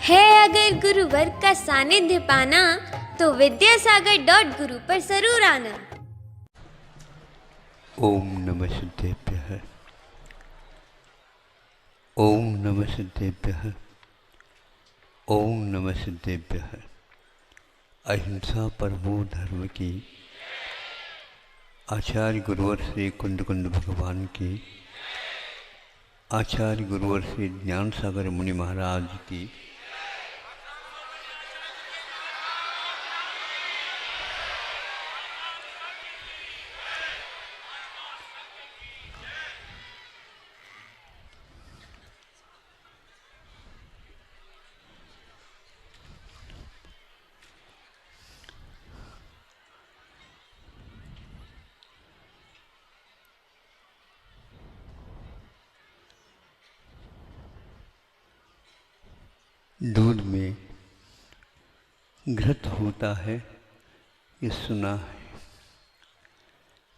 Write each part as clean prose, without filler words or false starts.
है अगर गुरुवर का सानिध्य पाना तो विद्यासागर.गुरु पर जरूर आना। ओम नमः सिद्धेभ्यः। ओम नमः सिद्धेभ्यः। ओम नमः सिद्धेभ्यः। अहिंसा परमो धर्म की आचार्य गुरुवर श्री कुंद कुंद भगवान की, आचार्य गुरुवर श्री ज्ञान सागर मुनि महाराज की, दूध में घृत होता है ये सुना है,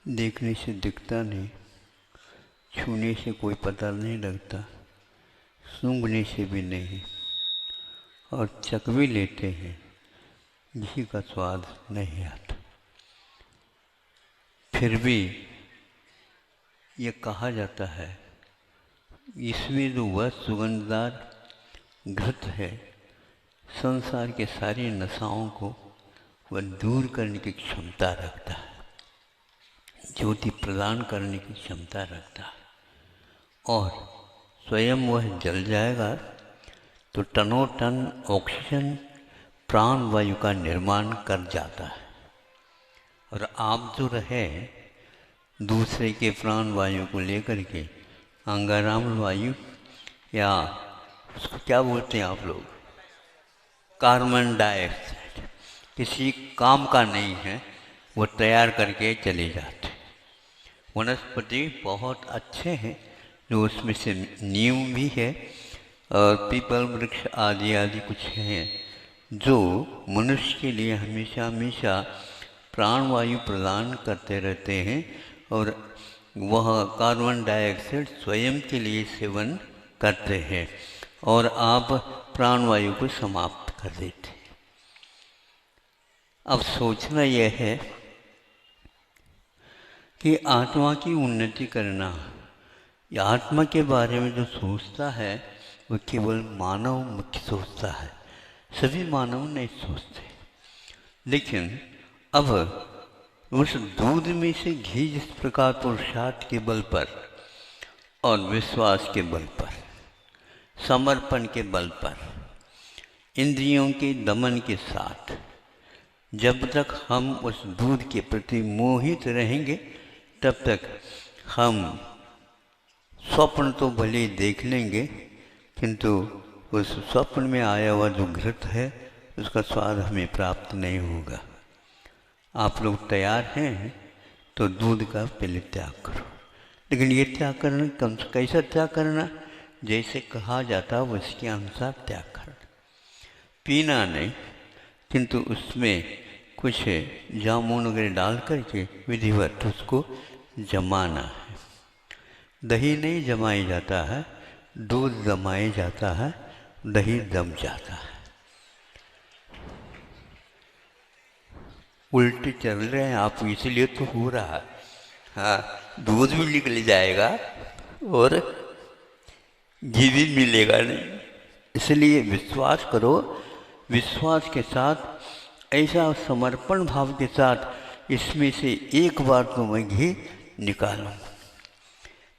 देखने से दिखता नहीं, छूने से कोई पता नहीं लगता, सूंघने से भी नहीं, और चख भी लेते हैं, घी का स्वाद नहीं आता। फिर भी ये कहा जाता है इसमें जो वह सुगंधदार घृत है, संसार के सारी नशाओं को वह दूर करने की क्षमता रखता है, ज्योति प्रदान करने की क्षमता रखता है, और स्वयं वह जल जाएगा तो टनों टन ऑक्सीजन प्राण वायु का निर्माण कर जाता है। और आप जो रहे दूसरे के प्राण वायु को लेकर के अंगाराम वायु, या उसको क्या बोलते हैं आप लोग, कार्बन डाइऑक्साइड, किसी काम का नहीं है, वो तैयार करके चले जाते। वनस्पति बहुत अच्छे हैं जो उसमें से नीम भी है और पीपल वृक्ष आदि आदि कुछ हैं जो मनुष्य के लिए हमेशा हमेशा प्राणवायु प्रदान करते रहते हैं, और वह कार्बन डाइऑक्साइड स्वयं के लिए सेवन करते हैं और आप प्राणवायु को समाप्त कर देते हैं। अब सोचना यह है कि आत्मा की उन्नति करना, या आत्मा के बारे में जो सोचता है वो केवल मानव मुख्य सोचता है, सभी मानव नहीं सोचते। लेकिन अब उस दूध में से घी जिस प्रकार पुरुषार्थ के बल पर और विश्वास के बल पर, समर्पण के बल पर, इंद्रियों के दमन के साथ, जब तक हम उस दूध के प्रति मोहित रहेंगे तब तक हम स्वप्न तो भले देख लेंगे, किंतु उस स्वप्न में आया हुआ जो घृत है उसका स्वाद हमें प्राप्त नहीं होगा। आप लोग तैयार हैं तो दूध का पहले त्याग करो, लेकिन ये त्याग करना कैसा त्याग करना, जैसे कहा जाता उसके अनुसार त्याग करना। पीना नहीं, किंतु उसमें कुछ जामुन वगैरह डाल करके विधिवत उसको जमाना है। दही नहीं जमाया जाता है, दूध जमाया जाता है, दही जम जाता है। उल्टे चल रहे हैं आप, इसलिए तो हो रहा है। हाँ, दूध भी निकल जाएगा और घी भी मिलेगा नहीं। इसलिए विश्वास करो, विश्वास के साथ ऐसा समर्पण भाव के साथ इसमें से एक बार तो मैं घी निकालूँ।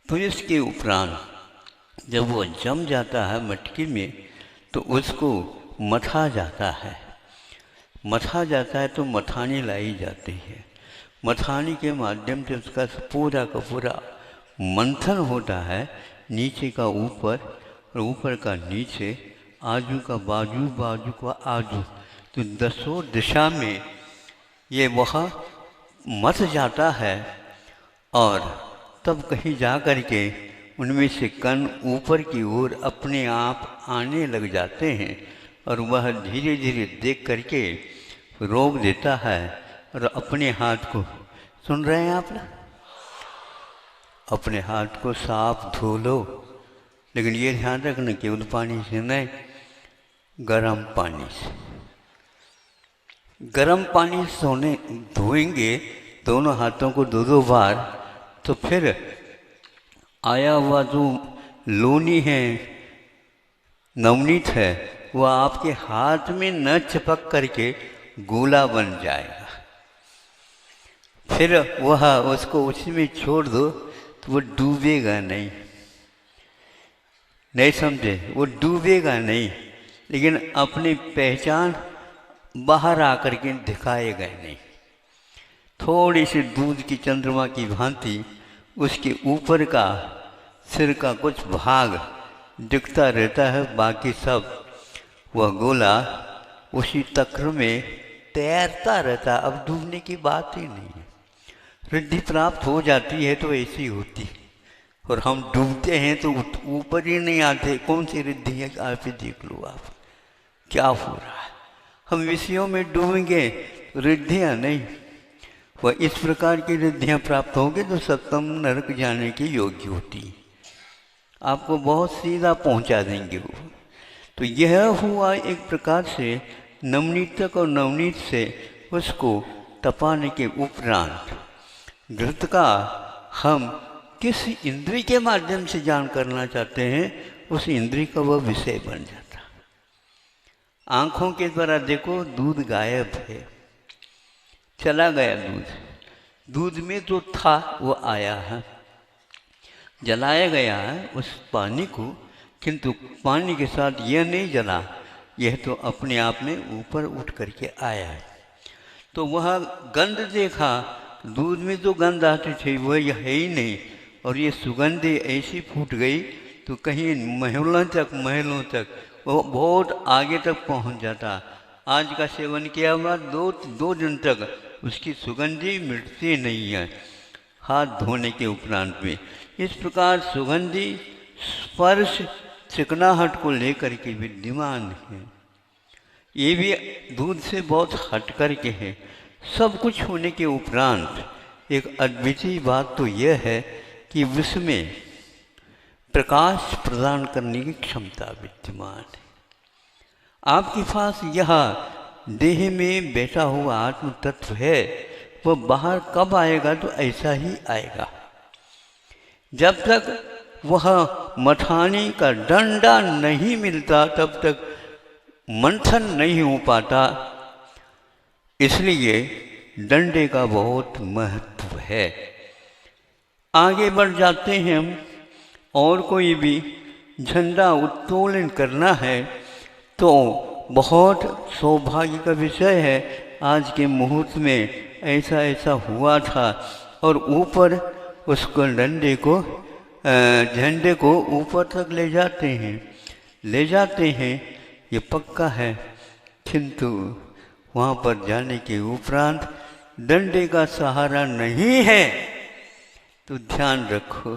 तो इसके उपरांत जब वो जम जाता है मटकी में तो उसको मथा जाता है। मथा जाता है तो मथानी लाई जाती है। मथानी के माध्यम से उसका पूरा का पूरा मंथन होता है, नीचे का ऊपर और ऊपर का नीचे, आजू का बाजू, बाजू का आजू, तो दसों दिशा में ये वहाँ मथ जाता है। और तब कहीं जा कर के उनमें से कण ऊपर की ओर अपने आप आने लग जाते हैं और वह धीरे धीरे देख करके रोक देता है और अपने हाथ को, सुन रहे हैं आप ना, अपने हाथ को साफ धो लो। लेकिन ये ध्यान रखना केवल पानी से नहीं, गर्म पानी से। गर्म पानी से धोएंगे दोनों हाथों को 2-2 बार, तो फिर आया हुआ जो लोनी है, नवनीत है, वह आपके हाथ में न चिपक करके गोला बन जाएगा। फिर वह उसको उसी में छोड़ दो तो वो डूबेगा नहीं। नहीं समझे? वो डूबेगा नहीं, लेकिन अपनी पहचान बाहर आकर के दिखाएगा नहीं। थोड़ी सी दूध की चंद्रमा की भांति उसके ऊपर का सिर का कुछ भाग दिखता रहता है, बाकी सब वह गोला उसी तक्र में तैरता रहता। अब डूबने की बात ही नहीं है। रिद्धि प्राप्त हो जाती है तो ऐसी होती है, और हम डूबते हैं तो ऊपर ही नहीं आते। कौन सी रिद्धि है? आप ही देख लो आप क्या हो रहा है। हम विषयों में डूबेंगे, रिद्धियाँ नहीं। वह इस प्रकार की रिद्धियाँ प्राप्त होंगे तो सप्तम नरक जाने की योग्य होती है, आपको बहुत सीधा पहुंचा देंगे वो। तो यह हुआ एक प्रकार से नवनीत तक, और नवनीत से उसको तपाने के उपरांत घृत का हम किस इंद्रिय के माध्यम से जान करना चाहते हैं, उस इंद्रिय का वह विषय बन जाता। आँखों के द्वारा देखो दूध गायब है, चला गया दूध। दूध में जो था वो आया है, जलाया गया है उस पानी को, किंतु पानी के साथ यह नहीं जला, यह तो अपने आप में ऊपर उठ करके आया है। तो वह गंध देखा, दूध में जो गंध आती थी वह है ही नहीं, और ये सुगंधि ऐसी फूट गई तो कहीं महलों तक वो बहुत आगे तक पहुंच जाता। आज का सेवन किया हुआ दो दिन तक उसकी सुगंधि मिटती नहीं है हाथ धोने के उपरांत में। इस प्रकार सुगंधि स्पर्श चिकनाहट को लेकर के विद्यमान है। ये भी दूध से बहुत हट कर के है। सब कुछ होने के उपरांत एक अद्वितीय बात तो यह है कि विश्व में प्रकाश प्रदान करने की क्षमता विद्यमान है। आपके पास यह देह में बैठा हुआ आत्म तत्व है, वह बाहर कब आएगा? तो ऐसा ही आएगा। जब तक वह मथानी का डंडा नहीं मिलता तब तक मंथन नहीं हो पाता। इसलिए डंडे का बहुत महत्व है। आगे बढ़ जाते हैं हम, और कोई भी झंडा उत्तोलन करना है तो बहुत सौभाग्य का विषय है। आज के मुहूर्त में ऐसा हुआ था, और ऊपर उसको डंडे को झंडे को ऊपर तक ले जाते हैं, ये पक्का है। किंतु वहाँ पर जाने के उपरांत डंडे का सहारा नहीं है तो ध्यान रखो,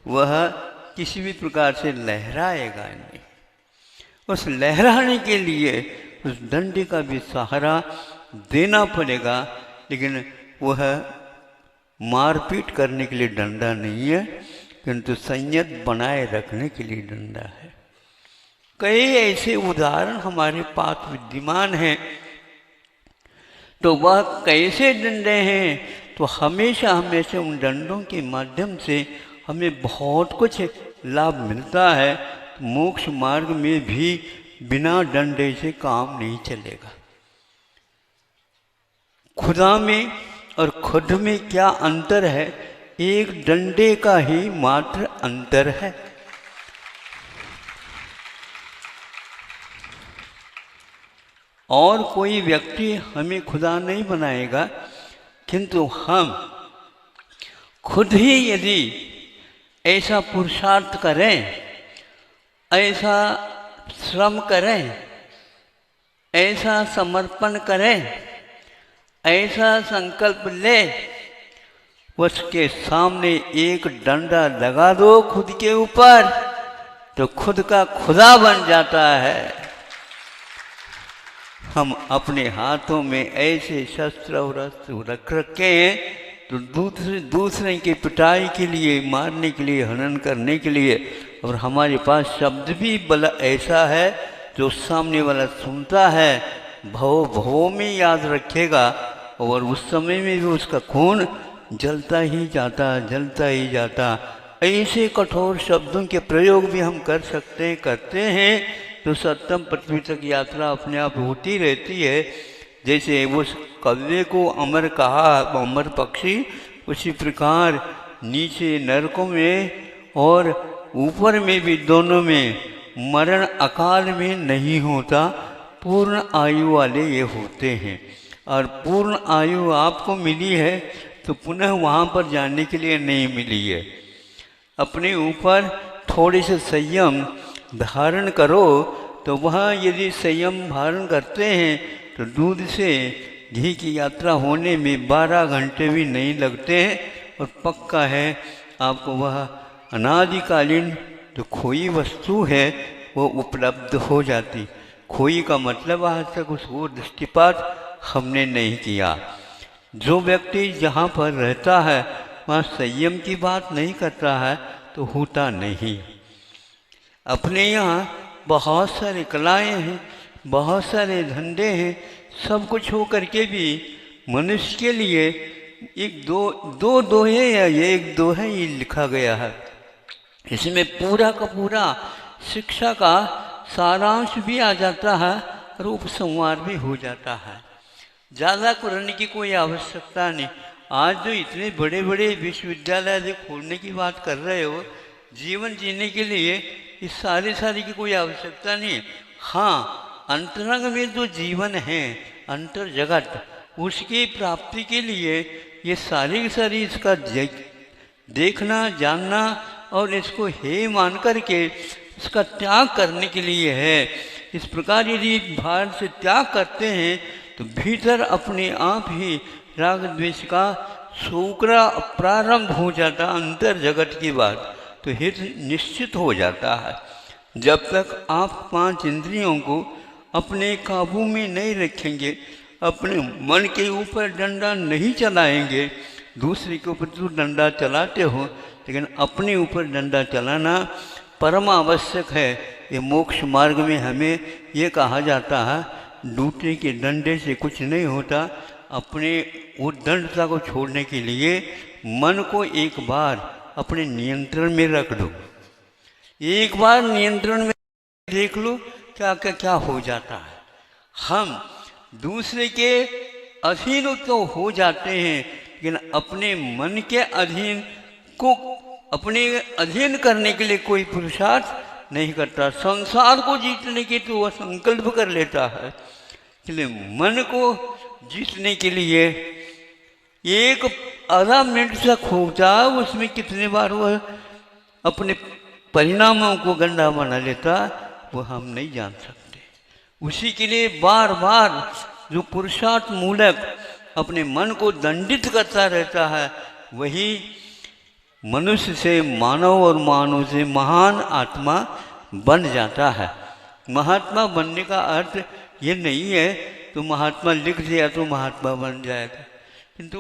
वह किसी भी प्रकार से लहराएगा नहीं। उस लहराने के लिए उस डंडे का भी सहारा देना पड़ेगा, लेकिन वह मारपीट करने के लिए डंडा नहीं है, किंतु संयत बनाए रखने के लिए डंडा है। कई ऐसे उदाहरण हमारे पास विद्यमान हैं। तो वह कैसे डंडे हैं? तो हमेशा उन डंडों के माध्यम से हमें बहुत कुछ लाभ मिलता है। मोक्ष मार्ग में भी बिना डंडे से काम नहीं चलेगा। खुदा में और खुद में क्या अंतर है? एक डंडे का ही मात्र अंतर है। और कोई व्यक्ति हमें खुदा नहीं बनाएगा, किंतु हम खुद ही यदि ऐसा पुरुषार्थ करें, ऐसा श्रम करें, ऐसा समर्पण करें, ऐसा संकल्प ले, उसके सामने एक डंडा लगा दो खुद के ऊपर, तो खुद का खुदा बन जाता है। हम अपने हाथों में ऐसे शस्त्र और अस्त्र रख रखे हैं, तो दूसरे की पिटाई के लिए, मारने के लिए, हनन करने के लिए, और हमारे पास शब्द भी बल ऐसा है जो सामने वाला सुनता है भव भवों में याद रखेगा, और उस समय में भी उसका खून जलता ही जाता, जलता ही जाता। ऐसे कठोर शब्दों के प्रयोग भी हम कर सकते हैं, करते हैं, तो सप्तम पृथ्वी तक यात्रा अपने आप होती रहती है। जैसे उस कौवे को अमर कहा, अमर पक्षी, उसी प्रकार नीचे नरकों में और ऊपर में भी दोनों में मरण अकाल में नहीं होता, पूर्ण आयु वाले ये होते हैं। और पूर्ण आयु आपको मिली है तो पुनः वहाँ पर जाने के लिए नहीं मिली है। अपने ऊपर थोड़े से संयम धारण करो, तो वह यदि संयम धारण करते हैं तो दूध से घी की यात्रा होने में 12 घंटे भी नहीं लगते हैं, और पक्का है आपको वह अनादिकालीन जो खोई वस्तु है वो उपलब्ध हो जाती। खोई का मतलब आज तक उसको दृष्टिपात हमने नहीं किया। जो व्यक्ति जहाँ पर रहता है वहाँ संयम की बात नहीं करता है तो होता नहीं। अपने यहाँ बहुत सारे कलाएँ हैं, बहुत सारे धंधे हैं, सब कुछ हो करके भी मनुष्य के लिए एक दो दोहे या ये एक दोहे ही लिखा गया है। इसमें पूरा का पूरा शिक्षा का सारांश भी आ जाता है और उपसंहार भी हो जाता है। ज़्यादा करने की कोई आवश्यकता नहीं। आज जो इतने बड़े बड़े विश्वविद्यालय खोलने की बात कर रहे हो, जीवन जीने के लिए इस सारी की कोई आवश्यकता नहीं है। हाँ, अंतरंग में जो जीवन है, अंतर जगत, उसकी प्राप्ति के लिए ये सारी इसका देखना, जानना और इसको हे मान करके इसका त्याग करने के लिए है। इस प्रकार यदि बाहर से त्याग करते हैं तो भीतर अपने आप ही राग द्वेष का सूकरा प्रारंभ हो जाता, अंतर जगत की बात तो हित निश्चित हो जाता है। जब तक आप 5 इंद्रियों को अपने काबू में नहीं रखेंगे, अपने मन के ऊपर डंडा नहीं चलाएंगे, दूसरे के ऊपर तो डंडा चलाते हो लेकिन अपने ऊपर डंडा चलाना परम आवश्यक है। ये मोक्ष मार्ग में हमें ये कहा जाता है, दूसरे के डंडे से कुछ नहीं होता। अपने वो दंडता को छोड़ने के लिए मन को एक बार अपने नियंत्रण में रख दो। एक बार नियंत्रण में देख लो क्या हो जाता है। हम दूसरे के अधीन तो हो जाते हैं लेकिन अपने मन के अधीन को अपने अधीन करने के लिए कोई पुरुषार्थ नहीं करता। संसार को जीतने के तो वह संकल्प कर लेता है, इसलिए मन को जीतने के लिए एक आधा मिनट से खोता, उसमें कितने बार वह अपने परिणामों को गंदा बना लेता वो हम नहीं जान सकते। उसी के लिए बार बार जो पुरुषार्थ मूलक अपने मन को दंडित करता रहता है, वही मनुष्य से मानव और मानव से महान आत्मा बन जाता है। महात्मा बनने का अर्थ ये नहीं है तो महात्मा लिख दिया तो महात्मा बन जाएगा, किंतु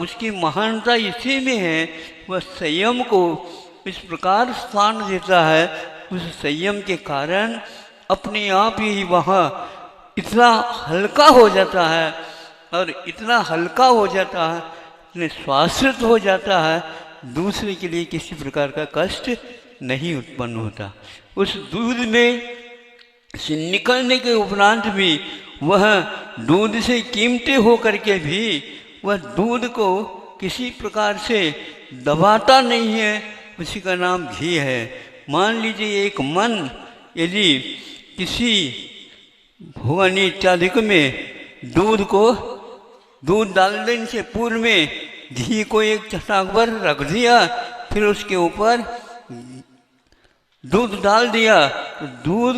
उसकी महानता इसी में है, वह संयम को इस प्रकार स्थान देता है। उस संयम के कारण अपने आप ही वहाँ इतना हल्का हो जाता है, और इतना हल्का हो जाता है, इतने स्वाश्रित हो जाता है, दूसरे के लिए किसी प्रकार का कष्ट नहीं उत्पन्न होता। उस दूध में से निकलने के उपरांत भी वह दूध से कीमती हो करके भी वह दूध को किसी प्रकार से दबाता नहीं है, उसी का नाम घी है। मान लीजिए एक मन यदि किसी भुवनी इत्यादि में दूध डालने से पूर्व में घी को एक चटाक पर रख दिया, फिर उसके ऊपर दूध डाल दिया तो दूध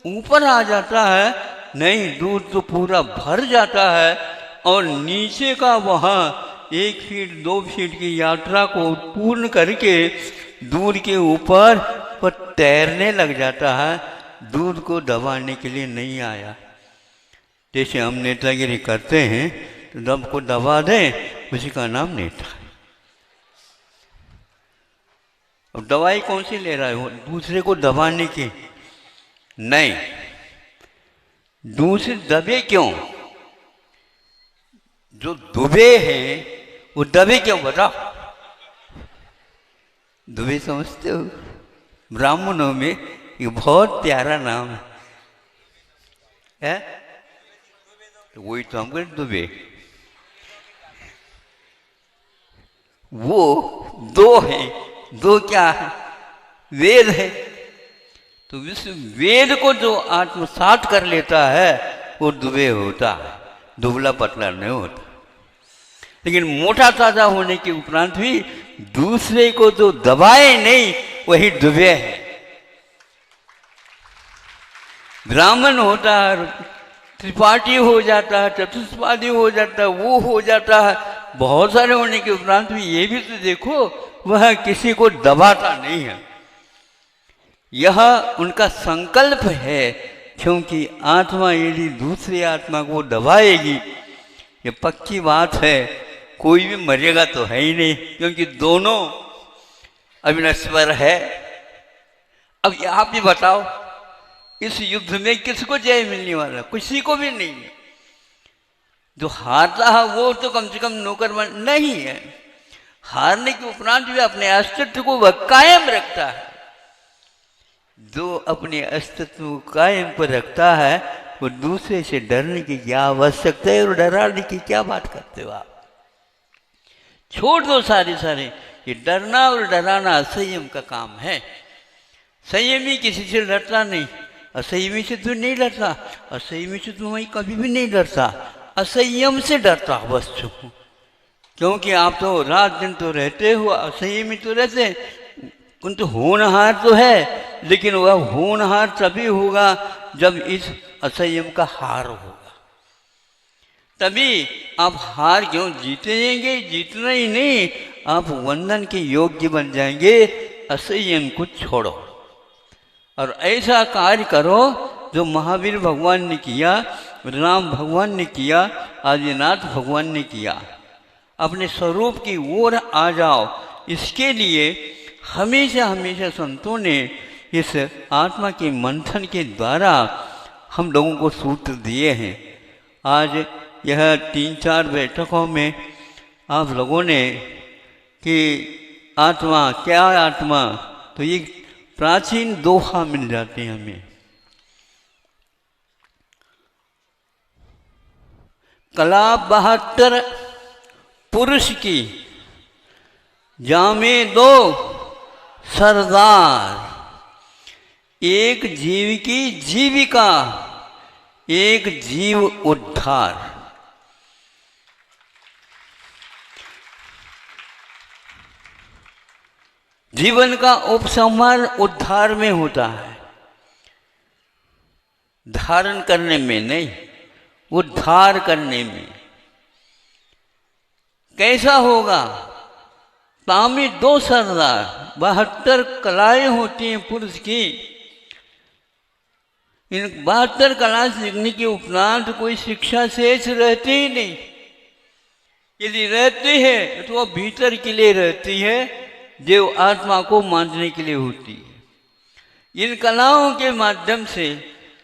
ऊपर आ जाता है, नहीं, दूध तो पूरा भर जाता है और नीचे का वहाँ 1 फीट 2 फीट की यात्रा को पूर्ण करके दूध के ऊपर वह तैरने लग जाता है। दूध को दबाने के लिए नहीं आया। जैसे हम नेतागिरी करते हैं तो दब को दबा दें, उसी का नाम नेता है। और दवाई कौन सी ले रहा है? वो दूसरे को दबाने की नहीं, दूसरे दबे क्यों? जो दुबे हैं वो दबे क्यों, बताओ? दुबे समझते हो? ब्राह्मणों में ये बहुत प्यारा नाम है? तो वही तो हम कहते दुबे। वो दो है, दो क्या है? वेद है। तो विश्व वेद को जो आत्मसात कर लेता है वो दुबे होता है, दुबला पतला नहीं होता। लेकिन मोटा ताजा होने के उपरांत भी दूसरे को जो दबाए नहीं वही दुबे है। ब्राह्मण होता है, त्रिपाठी हो जाता है, चतुष्पादी हो जाता है, वो हो जाता है, बहुत सारे होने के उपरांत भी ये भी तो देखो वह किसी को दबाता नहीं है। यह उनका संकल्प है, क्योंकि आत्मा यदि दूसरी आत्मा को दबाएगी, ये पक्की बात है, कोई भी मरेगा तो है ही नहीं, क्योंकि दोनों अविनश्वर है। अब आप भी बताओ, इस युद्ध में किसको जय मिलने वाला? किसी को भी नहीं है। जो हारता है वो तो कम से कम नौकर नहीं है, हारने के उपरांत भी अपने अस्तित्व को वह कायम रखता है। जो अपने अस्तित्व को कायम पर रखता है वो दूसरे से डरने की क्या आवश्यकता है और डराने की क्या बात करते हो आप? छोड़ दो सारे ये डरना और डराना असंयम का काम है। संयमी किसी से डरता नहीं, असंयमी से तो नहीं डरता, असंयमी से तो वही कभी भी नहीं डरता, असंयम से डरता बस। क्योंकि आप तो रात दिन तो रहते हो, असंयमी तो रहते, किंतु होनहार तो है, लेकिन वह होनहार तभी होगा जब इस असंयम का हार होगा। तभी आप हार क्यों जीतेंगे? जीतना ही नहीं, आप वंदन के योग्य बन जाएंगे। असंयम को छोड़ो और ऐसा कार्य करो जो महावीर भगवान ने किया, राम भगवान ने किया, आदिनाथ भगवान ने किया। अपने स्वरूप की ओर आ जाओ। इसके लिए हमेशा हमेशा संतों ने इस आत्मा के मंथन के द्वारा हम लोगों को सूत्र दिए हैं। आज यह 3-4 बैठकों में आप लोगों ने कि आत्मा क्या आत्मा, तो ये प्राचीन दोहा मिल जाते हैं हमें। कला 72 पुरुष की, जामे 2 सरदार। एक जीव की जीविका, एक जीव उद्धार। जीवन का उपसंहार उद्धार में होता है, धारण करने में नहीं, उद्धार करने में। कैसा होगा? तामी 2 सरदार, 72 कलाएं होती हैं पुरुष की। इन 72 कला सीखने के उपरांत कोई शिक्षा शेष रहती ही नहीं। यदि रहती है तो वह भीतर के लिए रहती है, जो आत्मा को मानने के लिए होती है। इन कलाओं के माध्यम से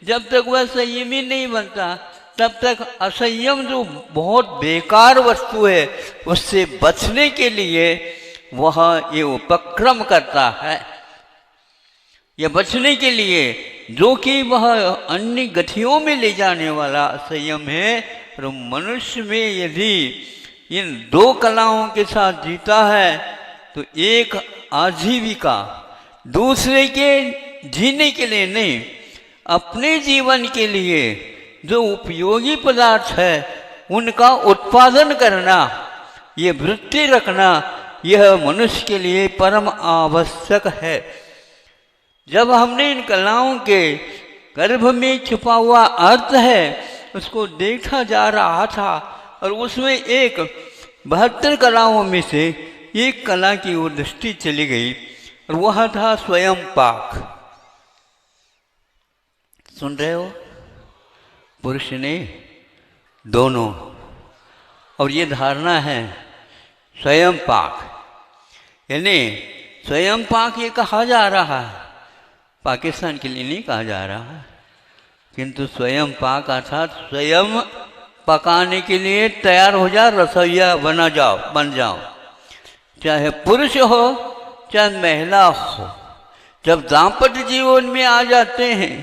जब तक वह संयमी नहीं बनता, तब तक असंयम जो बहुत बेकार वस्तु है उससे बचने के लिए वह ये उपक्रम करता है। यह बचने के लिए जो कि वह अन्य गतियों में ले जाने वाला असंयम है, और मनुष्य में यदि इन 2 कलाओं के साथ जीता है तो एक आजीविका, दूसरे के जीने के लिए नहीं, अपने जीवन के लिए जो उपयोगी पदार्थ है उनका उत्पादन करना, ये वृत्ति रखना, यह मनुष्य के लिए परम आवश्यक है। जब हमने इन कलाओं के गर्भ में छुपा हुआ अर्थ है उसको देखा जा रहा था, और उसमें एक 72 कलाओं में से एक कला की ओर दृष्टि चली गई, और वह था स्वयं पाक। सुन रहे हो? पुरुष ने दोनों, और ये धारणा है स्वयं पाक, यानी स्वयं पाक ये कहा जा रहा है, पाकिस्तान के लिए नहीं कहा जा रहा है। किंतु स्वयं पाक अर्थात स्वयं पकाने के लिए तैयार हो जा, रसोइया बन जाओ। चाहे पुरुष हो चाहे महिला हो, जब दाम्पत्य जीवन में आ जाते हैं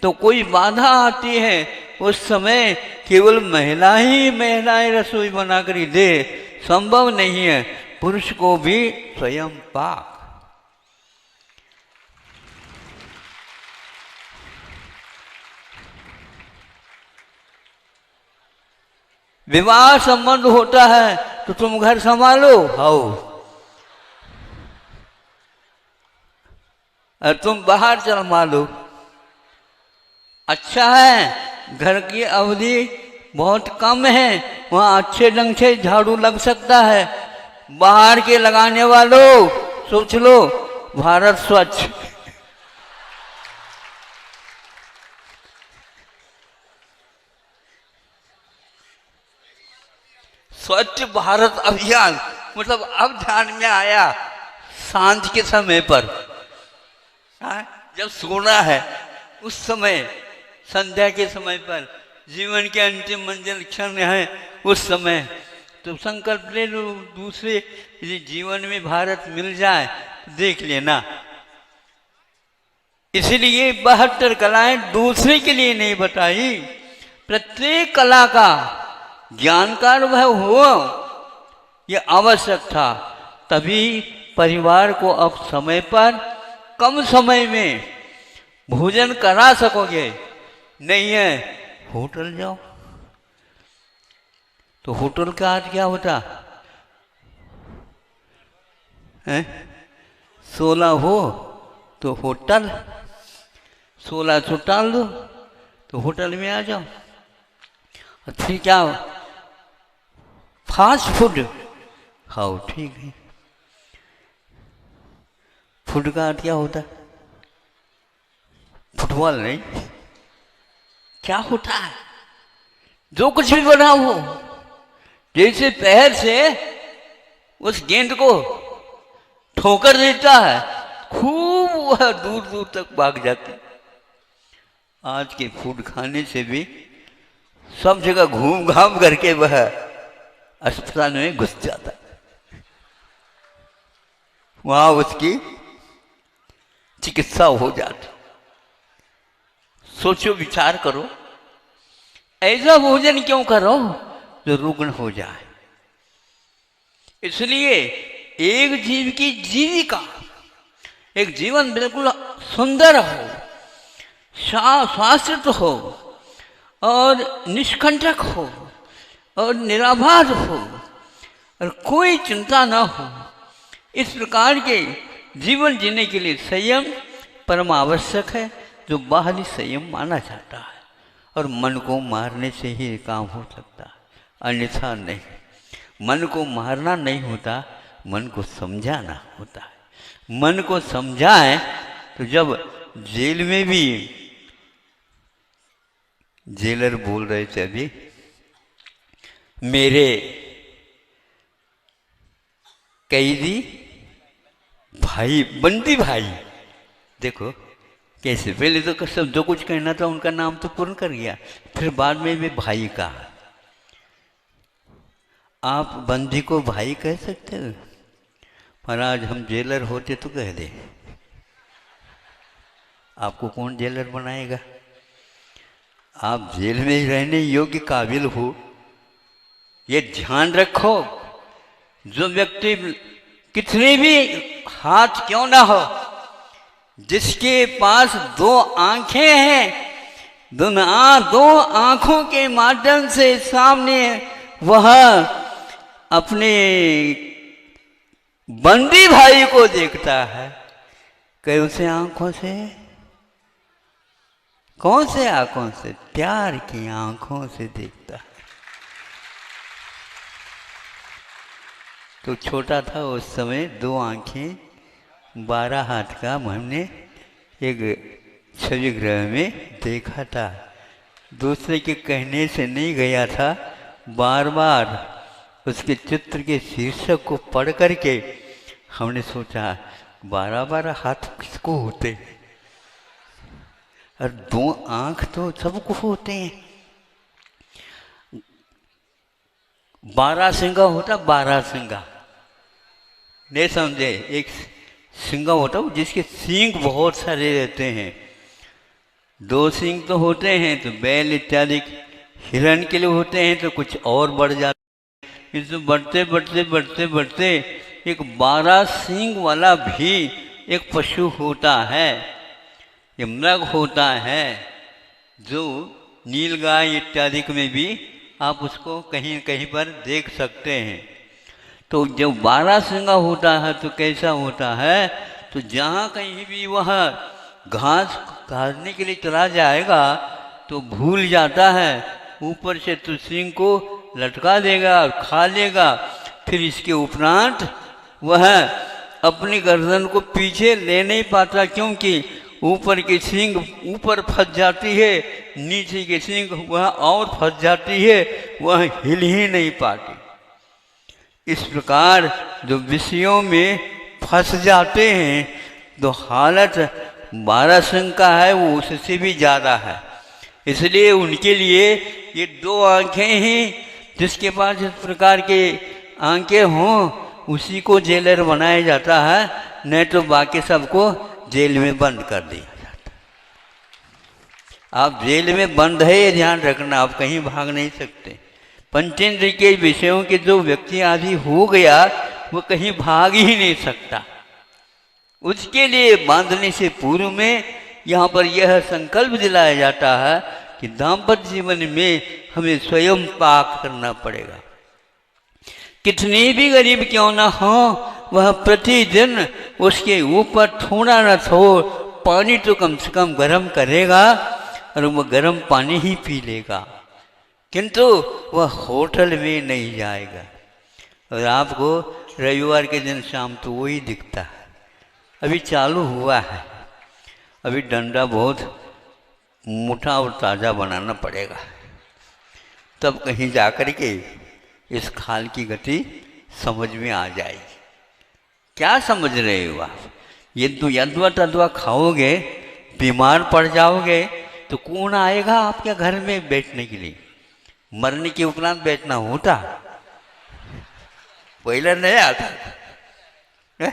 तो कोई बाधा आती है, उस समय केवल महिलाएं रसोई बनाकर ही दे, संभव नहीं है। पुरुष को भी स्वयं पाक। विवाह संबंध होता है तो तुम घर संभालो, आओ, और तुम बाहर चल मालो। अच्छा है घर की अवधि बहुत कम है, वहाँ अच्छे ढंग से झाड़ू लग सकता है। बाहर के लगाने वालों सोच लो, भारत स्वच्छ। स्वच्छ भारत अभियान मतलब अब ध्यान में आया सांझ के समय पर, जब सोना है उस समय, संध्या के समय पर, जीवन के अंतिम मंजिल क्षण है उस समय, तो संकल्प ले लो दूसरे जीवन में भारत मिल जाए तो देख लेना। इसलिए 72 कलाएं दूसरे के लिए नहीं बताई, प्रत्येक कला का ज्ञान का अनुभव हो यह आवश्यक था, तभी परिवार को अब समय पर कम समय में भोजन करा सकोगे। नहीं है होटल जाओ तो होटल का आज क्या होता है, 16 हो तो होटल, 16 छुट्टाल दो तो होटल में आ जाओ। फिर क्या फास्ट फूड खाओ, ठीक है। फूड का अर्थ क्या होता है, फुटबॉल नहीं, क्या होता है जो कुछ भी बना हो, जैसे पैर से उस गेंद को ठोकर देता है, खूब वह दूर दूर तक भाग जाता है। आज के फूड खाने से भी सब जगह घूम घाम करके वह अस्पताल में घुस जाता है, वहां उसकी चिकित्सा हो जाती। सोचो, विचार करो, ऐसा भोजन क्यों करो जो रुग्ण हो जाए। इसलिए एक जीव की जीविका, एक जीवन बिल्कुल सुंदर हो, शाश्वत हो और निष्कंटक हो और निराभास हो और कोई चिंता न हो, इस प्रकार के जीवन जीने के लिए संयम परम आवश्यक है, जो बाहरी संयम माना जाता है। और मन को मारने से ही काम हो सकता है, अन्यथा नहीं। मन को मारना नहीं होता, मन को समझाना होता है। मन को समझाएं तो जब जेल में भी जेलर बोल रहे थे अभी, मेरे कैदी भाई, बंदी भाई, देखो कैसे, पहले तो सब जो कुछ कहना था उनका नाम तो पूर्ण कर गया, फिर बाद में भी भाई का। आप बंदी को भाई कह सकते हो, पर आज हम जेलर होते तो कह दे, आपको कौन जेलर बनाएगा। आप जेल में ही रहने योग्य काबिल हो, ये ध्यान रखो। जो व्यक्ति कितने भी हाथ क्यों ना हो, जिसके पास 2 आंखें हैं, दो आंखों के माध्यम से सामने वह अपने बंदी भाई को देखता है, कौन से आंखों से, कौन से आंखों से, प्यार की आंखों से देखता है। तो छोटा था उस समय, 2 आंखें, 12 हाथ का हमने एक छवि ग्रह में देखा था। दूसरे के कहने से नहीं गया था, बार बार उसके चित्र के शीर्षक को पढ़ करके हमने सोचा 12 हाथ किसको होते, और 2 आँख तो सबको होते हैं। 12 सिंगा होता, 12 सिंगा नहीं समझे। एक सिंगा होता है जिसके सींग बहुत सारे रहते हैं। 2 सींग तो होते हैं तो बैल इत्यादि हिरण के लिए होते हैं, तो कुछ और बढ़ जाते हैं। इसमें बढ़ते बढ़ते बढ़ते बढ़ते एक 12 सींग वाला भी एक पशु होता है, ये मृग होता है, जो नीलगाय इत्यादि में भी आप उसको कहीं कहीं पर देख सकते हैं। तो जब 12 सिंगा होता है तो कैसा होता है, तो जहाँ कहीं भी वह घास काटने के लिए चला जाएगा तो भूल जाता है, ऊपर से तो सिंग को लटका देगा और खा लेगा। फिर इसके उपरांत वह अपनी गर्दन को पीछे ले नहीं पाता, क्योंकि ऊपर की सींग ऊपर फंस जाती है, नीचे की सींग वह और फंस जाती है, वह हिल ही नहीं पाती। इस प्रकार जो विषयों में फंस जाते हैं तो हालत 12 सिंह का है वो उससे भी ज़्यादा है। इसलिए उनके लिए ये 2 आँखें ही, जिसके पास इस प्रकार के आँखें हों उसी को जेलर बनाया जाता है, नहीं तो बाकी सबको जेल में बंद कर दिया जाता। आप जेल में बंद है ये ध्यान रखना, आप कहीं भाग नहीं सकते। पंचेंद्रिय के विषयों के जो व्यक्ति आदि हो गया वो कहीं भाग ही नहीं सकता। उसके लिए बांधने से पूर्व में यहाँ पर यह संकल्प दिलाया जाता है कि दाम्पत्य जीवन में हमें स्वयं पाक करना पड़ेगा। कितनी भी गरीब क्यों ना हो, वह प्रतिदिन उसके ऊपर थोड़ा न थोड़ा पानी तो कम से कम गर्म करेगा और वह गर्म पानी ही पी लेगा, किंतु वह होटल में नहीं जाएगा। और आपको रविवार के दिन शाम तो वही दिखता है। अभी चालू हुआ है, अभी डंडा बहुत मोटा और ताज़ा बनाना पड़ेगा, तब कहीं जाकर के इस खाल की गति समझ में आ जाएगी। क्या समझ रहे हो आप? ये तो यदवा तदवा खाओगे, बीमार पड़ जाओगे तो कौन आएगा आपके घर में बैठने के लिए? मरने के उपरांत बैठना होता, पहले नहीं आता।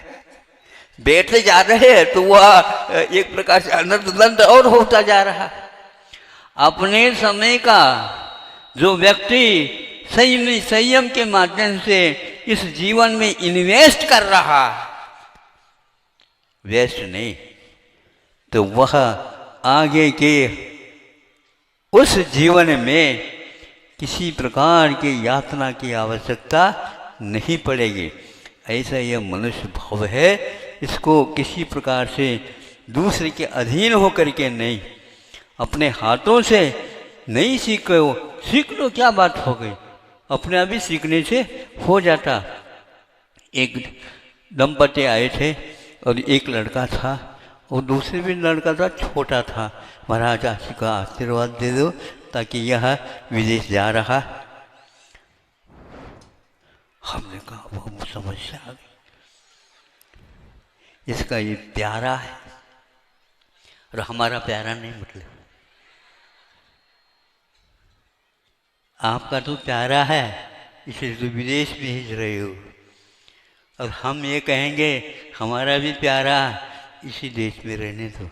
बैठे जा रहे हैं तो वह एक प्रकार से अनर्थ और होता जा रहा। अपने समय का जो व्यक्ति संयम के माध्यम से इस जीवन में इन्वेस्ट कर रहा, वेस्ट नहीं, तो वह आगे के उस जीवन में किसी प्रकार की यातना की आवश्यकता नहीं पड़ेगी। ऐसा यह मनुष्य भाव है, इसको किसी प्रकार से दूसरे के अधीन होकर के नहीं, अपने हाथों से नहीं सीखो, सीख लो, क्या बात हो गई, अपने आप ही सीखने से हो जाता। एक दंपति आए थे और एक लड़का था और दूसरे भी लड़का था, छोटा था। महाराज आशी का आशीर्वाद दे दो ताकि यह विदेश जा रहा। हमने कहा वो समस्या आ गई, इसका ये प्यारा है और हमारा प्यारा नहीं, मतलब आपका तो प्यारा है इसलिए तो विदेश भेज रहे हो, और हम ये कहेंगे हमारा भी प्यारा इसी देश में रहने दो।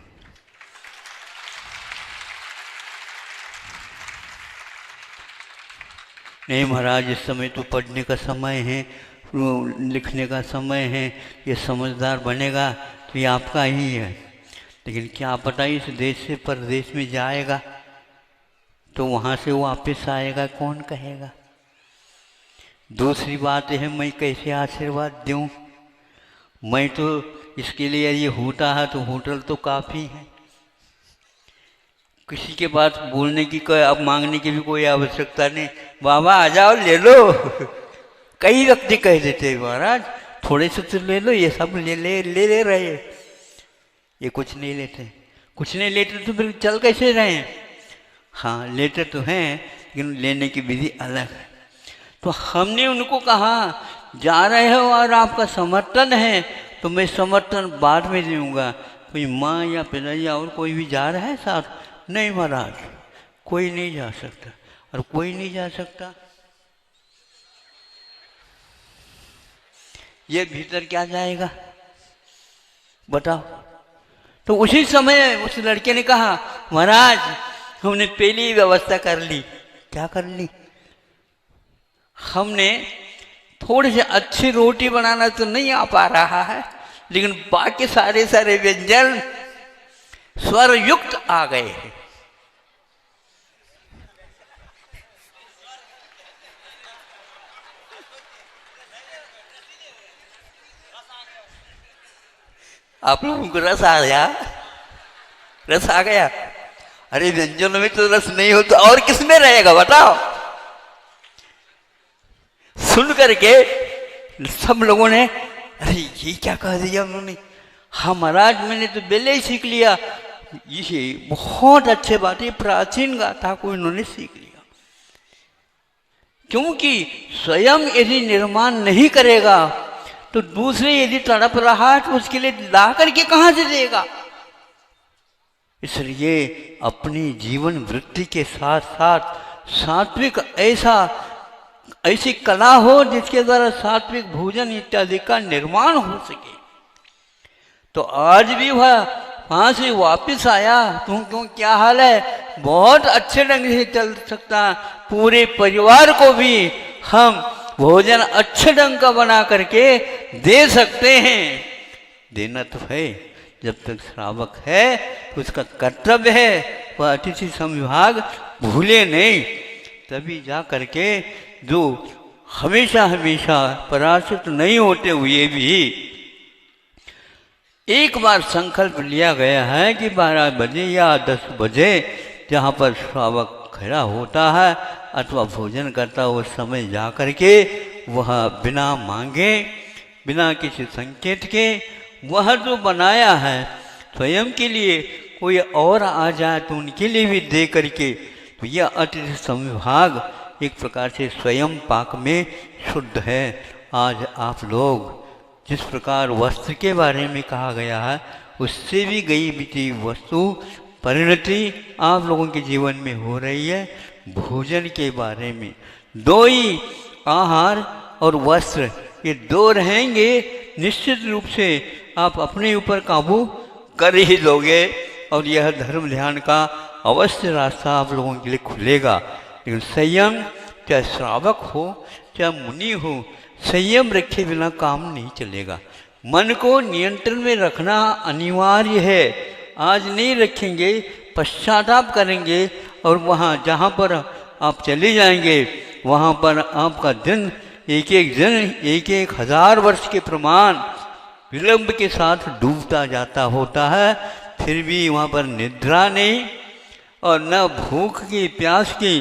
नहीं महाराज, इस समय तो पढ़ने का समय है, लिखने का समय है, ये समझदार बनेगा तो ये आपका ही है, लेकिन क्या पता इस देश से परदेश में जाएगा तो वहाँ से वापस आएगा, कौन कहेगा। दूसरी बात है, मैं कैसे आशीर्वाद दूँ? मैं तो इसके लिए ये होता है तो होटल तो काफ़ी है, किसी के पास बोलने की कोई, अब मांगने की भी कोई आवश्यकता नहीं। बाबा आ जाओ ले लो। कई व्यक्ति कह देते हैं महाराज थोड़े से तो ले लो, ये सब ले रहे, ये कुछ नहीं लेते, कुछ नहीं लेते तो फिर चल कैसे रहे? हाँ लेते तो हैं, लेकिन लेने की विधि अलग है। तो हमने उनको कहा जा रहे हो और आपका समर्थन है तो मैं समर्थन बाद में दूंगा। कोई माँ या पिता या और कोई भी जा रहा है साथ, नहीं महाराज, कोई नहीं जा सकता। और कोई नहीं जा सकता, ये भीतर क्या जाएगा बताओ। तो उसी समय उस लड़के ने कहा, महाराज हमने पहली व्यवस्था कर ली। क्या कर ली? हमने थोड़ी सी अच्छी रोटी बनाना तो नहीं आ पा रहा है, लेकिन बाकी सारे व्यंजन स्वर युक्त आ गए हैं। आप लोगों को रस आ गया? रस आ गया? अरे व्यंजनों में तो रस नहीं हो तो और किसमें रहेगा बताओ। सुन करके सब लोगों ने, अरे ये क्या कह दिया उन्होंने? हाँ महाराज, मैंने तो पहले ही सीख लिया। ये बहुत अच्छे बात है, प्राचीन गाथा को इन्होंने सीख लिया। क्योंकि स्वयं यदि निर्माण नहीं करेगा तो दूसरे यदि तड़प रहा है तो उसके लिए ला करके कहां से देगा। इसलिए अपनी जीवन वृत्ति के साथ साथ सात्विक ऐसी कला हो जिसके द्वारा सात्विक भोजन इत्यादि का निर्माण हो सके। तो आज भी वह वहां से वापस आया, तुम क्यों क्या हाल है? बहुत अच्छे ढंग से चल सकता, पूरे परिवार को भी हम भोजन अच्छे ढंग का बना करके दे सकते हैं। देना तो है, जब तक श्रावक है तो उसका कर्तव्य है वह अतिथि संविभाग भूले नहीं। तभी जा करके जो हमेशा पराजित नहीं होते हुए भी एक बार संकल्प लिया गया है कि 12 बजे या 10 बजे जहाँ पर श्रावक खड़ा होता है अथवा भोजन करता है उस समय जा करके वह बिना मांगे, बिना किसी संकेत के वह जो बनाया है स्वयं के लिए कोई और आ जाए तो उनके लिए भी दे करके, तो यह अतिथि संविभाग एक प्रकार से स्वयं पाक में शुद्ध है। आज आप लोग जिस प्रकार वस्त्र के बारे में कहा गया है उससे भी गई बीती वस्तु परिणति आप लोगों के जीवन में हो रही है। भोजन के बारे में दो ही, आहार और वस्त्र, ये दो रहेंगे, निश्चित रूप से आप अपने ऊपर काबू कर ही लोगे और यह धर्म ध्यान का अवश्य रास्ता आप लोगों के लिए खुलेगा। लेकिन संयम, चाहे श्रावक हो चाहे मुनि हो, संयम रखे बिना काम नहीं चलेगा। मन को नियंत्रण में रखना अनिवार्य है। आज नहीं रखेंगे पश्चाताप करेंगे और वहाँ जहाँ पर आप चले जाएंगे वहाँ पर आपका दिन एक एक हजार वर्ष के प्रमाण विलंब के साथ डूबता जाता होता है। फिर भी वहाँ पर निद्रा नहीं और न भूख की प्यास की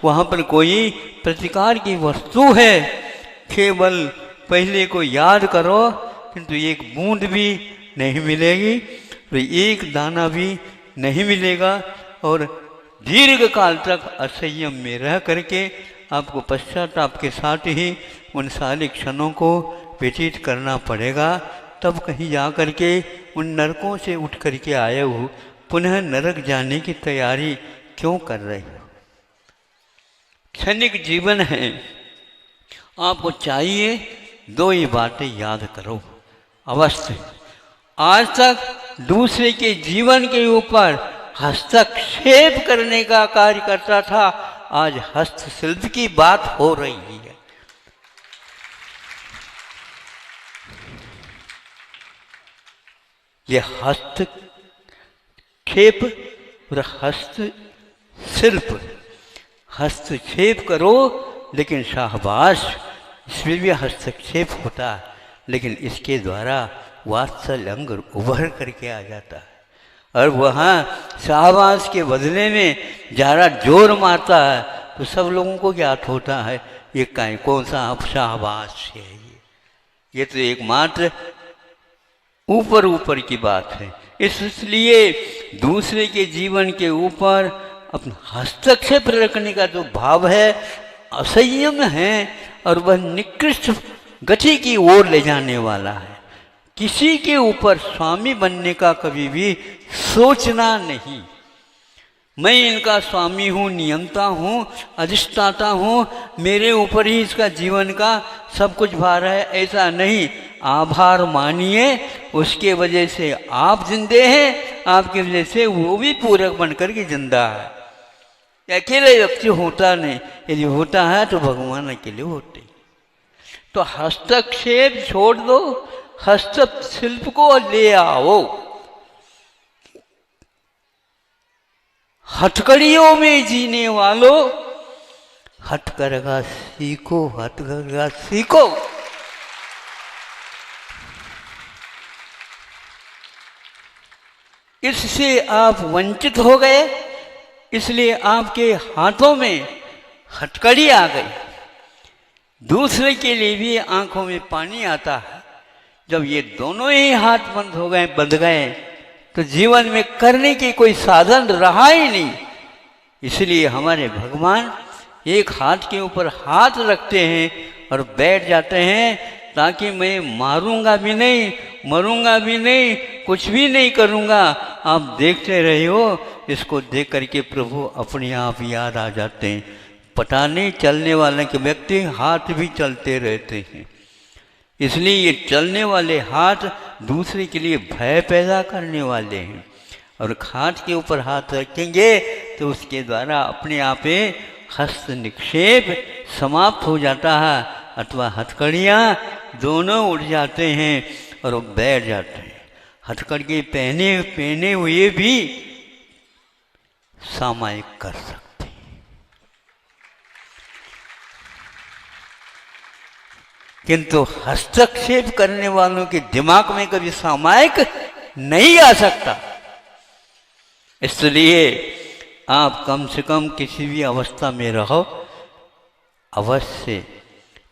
वहाँ पर कोई प्रतिकार की वस्तु है। केवल पहले को याद करो, किंतु एक बूंद भी नहीं मिलेगी, तो एक दाना भी नहीं मिलेगा और दीर्घ काल तक असंयम में रह करके आपको पश्चाताप के साथ ही उन सारे क्षणों को व्यतीत करना पड़ेगा। तब कहीं जा कर के उन नरकों से उठ करके आए हो पुनः नरक जाने की तैयारी क्यों कर रहे हो? क्षणिक जीवन है, आपको चाहिए दो ही बातें याद करो अवश्य। आज तक दूसरे के जीवन के ऊपर हस्तक्षेप करने का कार्य करता था, आज हस्तशिल्प की बात हो रही है। यह हस्तक्षेप और हस्तशिल्प, हस्तक्षेप करो लेकिन शाहबाश, इसमें भी हस्तक्षेप होता है, लेकिन इसके द्वारा वात्सल्य अंग उभर करके आ जाता है और वहाँ शाहबाज के बदले में ज़्यादा जोर मारता है तो सब लोगों को ज्ञात होता है ये कौन सा आप शाहबाज है। ये तो एकमात्र ऊपर की बात है। इसलिए दूसरे के जीवन के ऊपर अपना हस्तक्षेप रखने का जो भाव है असंयम है और वह निकृष्ट गति की ओर ले जाने वाला है। किसी के ऊपर स्वामी बनने का कभी भी सोचना नहीं। मैं इनका स्वामी हूँ, नियंता हूँ, अधिष्ठाता हूँ, मेरे ऊपर ही इसका जीवन का सब कुछ भार है, ऐसा नहीं। आभार मानिए, उसके वजह से आप जिंदे हैं, आपकी वजह से वो भी पूरक बनकर के जिंदा है। अकेले व्यक्ति होता नहीं, यदि होता है तो भगवान अकेले होते। तो हस्तक्षेप छोड़ दो, हस्तशिल्प को ले आओ। हथकड़ियों में जीने वालों, हथकरघा सीखो, हथकरघा सीखो। इससे आप वंचित हो गए, इसलिए आपके हाथों में हथकड़ी आ गई। दूसरे के लिए भी आंखों में पानी आता है। जब ये दोनों ही हाथ बंद हो गए, बंध गए, तो जीवन में करने की कोई साधन रहा ही नहीं। इसलिए हमारे भगवान एक हाथ के ऊपर हाथ रखते हैं और बैठ जाते हैं, ताकि मैं मारूंगा भी नहीं, मरूंगा भी नहीं, कुछ भी नहीं करूंगा, आप देखते रहे हो। इसको देख करके प्रभु अपने आप याद आ जाते हैं। पता नहीं चलने वाले के व्यक्ति हाथ भी चलते रहते हैं। इसलिए ये चलने वाले हाथ दूसरे के लिए भय पैदा करने वाले हैं। और हाथ के ऊपर हाथ रखेंगे तो उसके द्वारा अपने आप हस्त निक्षेप समाप्त हो जाता है, अथवा हथकड़ियाँ दोनों उठ जाते हैं और वो बैठ जाते हैं। हथकड़ी पहने हुए भी सामायिक कर सकते हैं, किंतु हस्तक्षेप करने वालों के दिमाग में कभी सामायिक नहीं आ सकता। इसलिए आप कम से कम किसी भी अवस्था में रहो, अवश्य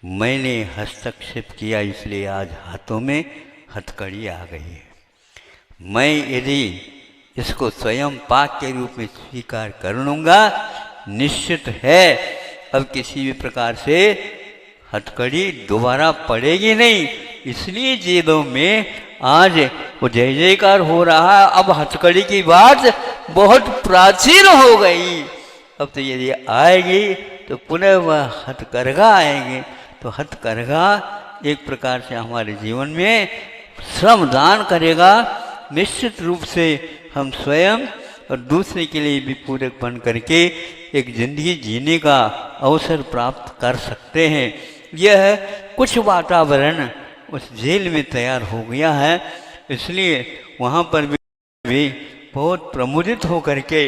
मैंने हस्तक्षेप किया, इसलिए आज हाथों में हथकड़ी आ गई है। मैं यदि इसको स्वयं पाक के रूप में स्वीकार कर लूँगा, निश्चित है अब किसी भी प्रकार से हथकड़ी दोबारा पड़ेगी नहीं। इसलिए जेलों में आज वो जय जयकार हो रहा है। अब हथकड़ी की बात बहुत प्राचीन हो गई। अब तो यदि आएगी तो पुनः वह हथकरघा आएंगे। तो हथकरघा एक प्रकार से हमारे जीवन में श्रमदान करेगा। निश्चित रूप से हम स्वयं और दूसरे के लिए भी पूरक बन करके एक जिंदगी जीने का अवसर प्राप्त कर सकते हैं। यह कुछ वातावरण उस जेल में तैयार हो गया है, इसलिए वहाँ पर भी बहुत प्रमुदित हो करके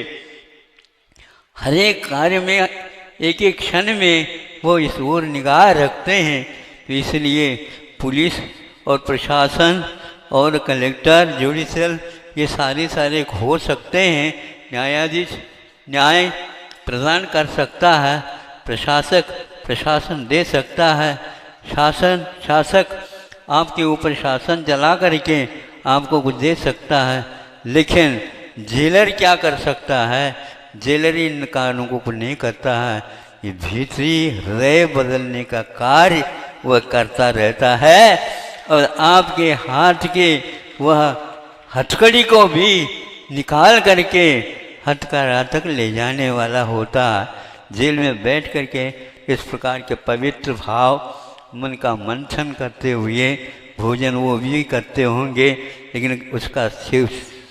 हर एक कार्य में एक एक क्षण में वो इस ओर निगाह रखते हैं। तो इसलिए पुलिस और प्रशासन और कलेक्टर, जुडिशल, ये सारे हो सकते हैं। न्यायाधीश न्याय प्रदान कर सकता है, प्रशासक प्रशासन दे सकता है, शासक आपके ऊपर शासन चला करके आपको कुछ दे सकता है। लेकिन जेलर क्या कर सकता है? जेलर इन कारणों को नहीं करता है। ये भीतरी हृदय बदलने का कार्य वह करता रहता है और आपके हाथ के वह हथकड़ी को भी निकाल करके हथकड़ा तक ले जाने वाला होता। जेल में बैठ करके इस प्रकार के पवित्र भाव मन का मंथन करते हुए भोजन वो भी करते होंगे, लेकिन उसका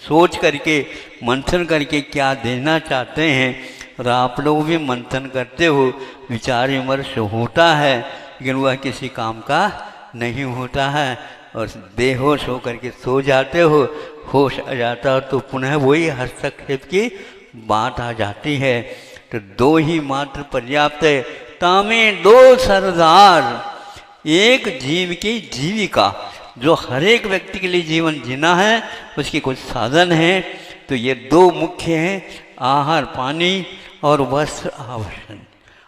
सोच करके मंथन करके क्या देना चाहते हैं, और आप लोग भी मंथन करते हो, विचार विमर्श होता है, लेकिन वह किसी काम का नहीं होता है और बेहोश होकर के सो जाते हो। होश आ जाता हो तो पुनः वही हस्तक्षेप की बात आ जाती है। तो दो ही मात्र पर्याप्त है, तामे दो सरदार, एक जीव की जीविका। जो हर एक व्यक्ति के लिए जीवन जीना है उसके कुछ साधन हैं, तो ये दो मुख्य हैं, आहार पानी और वस्त्र आभूषण।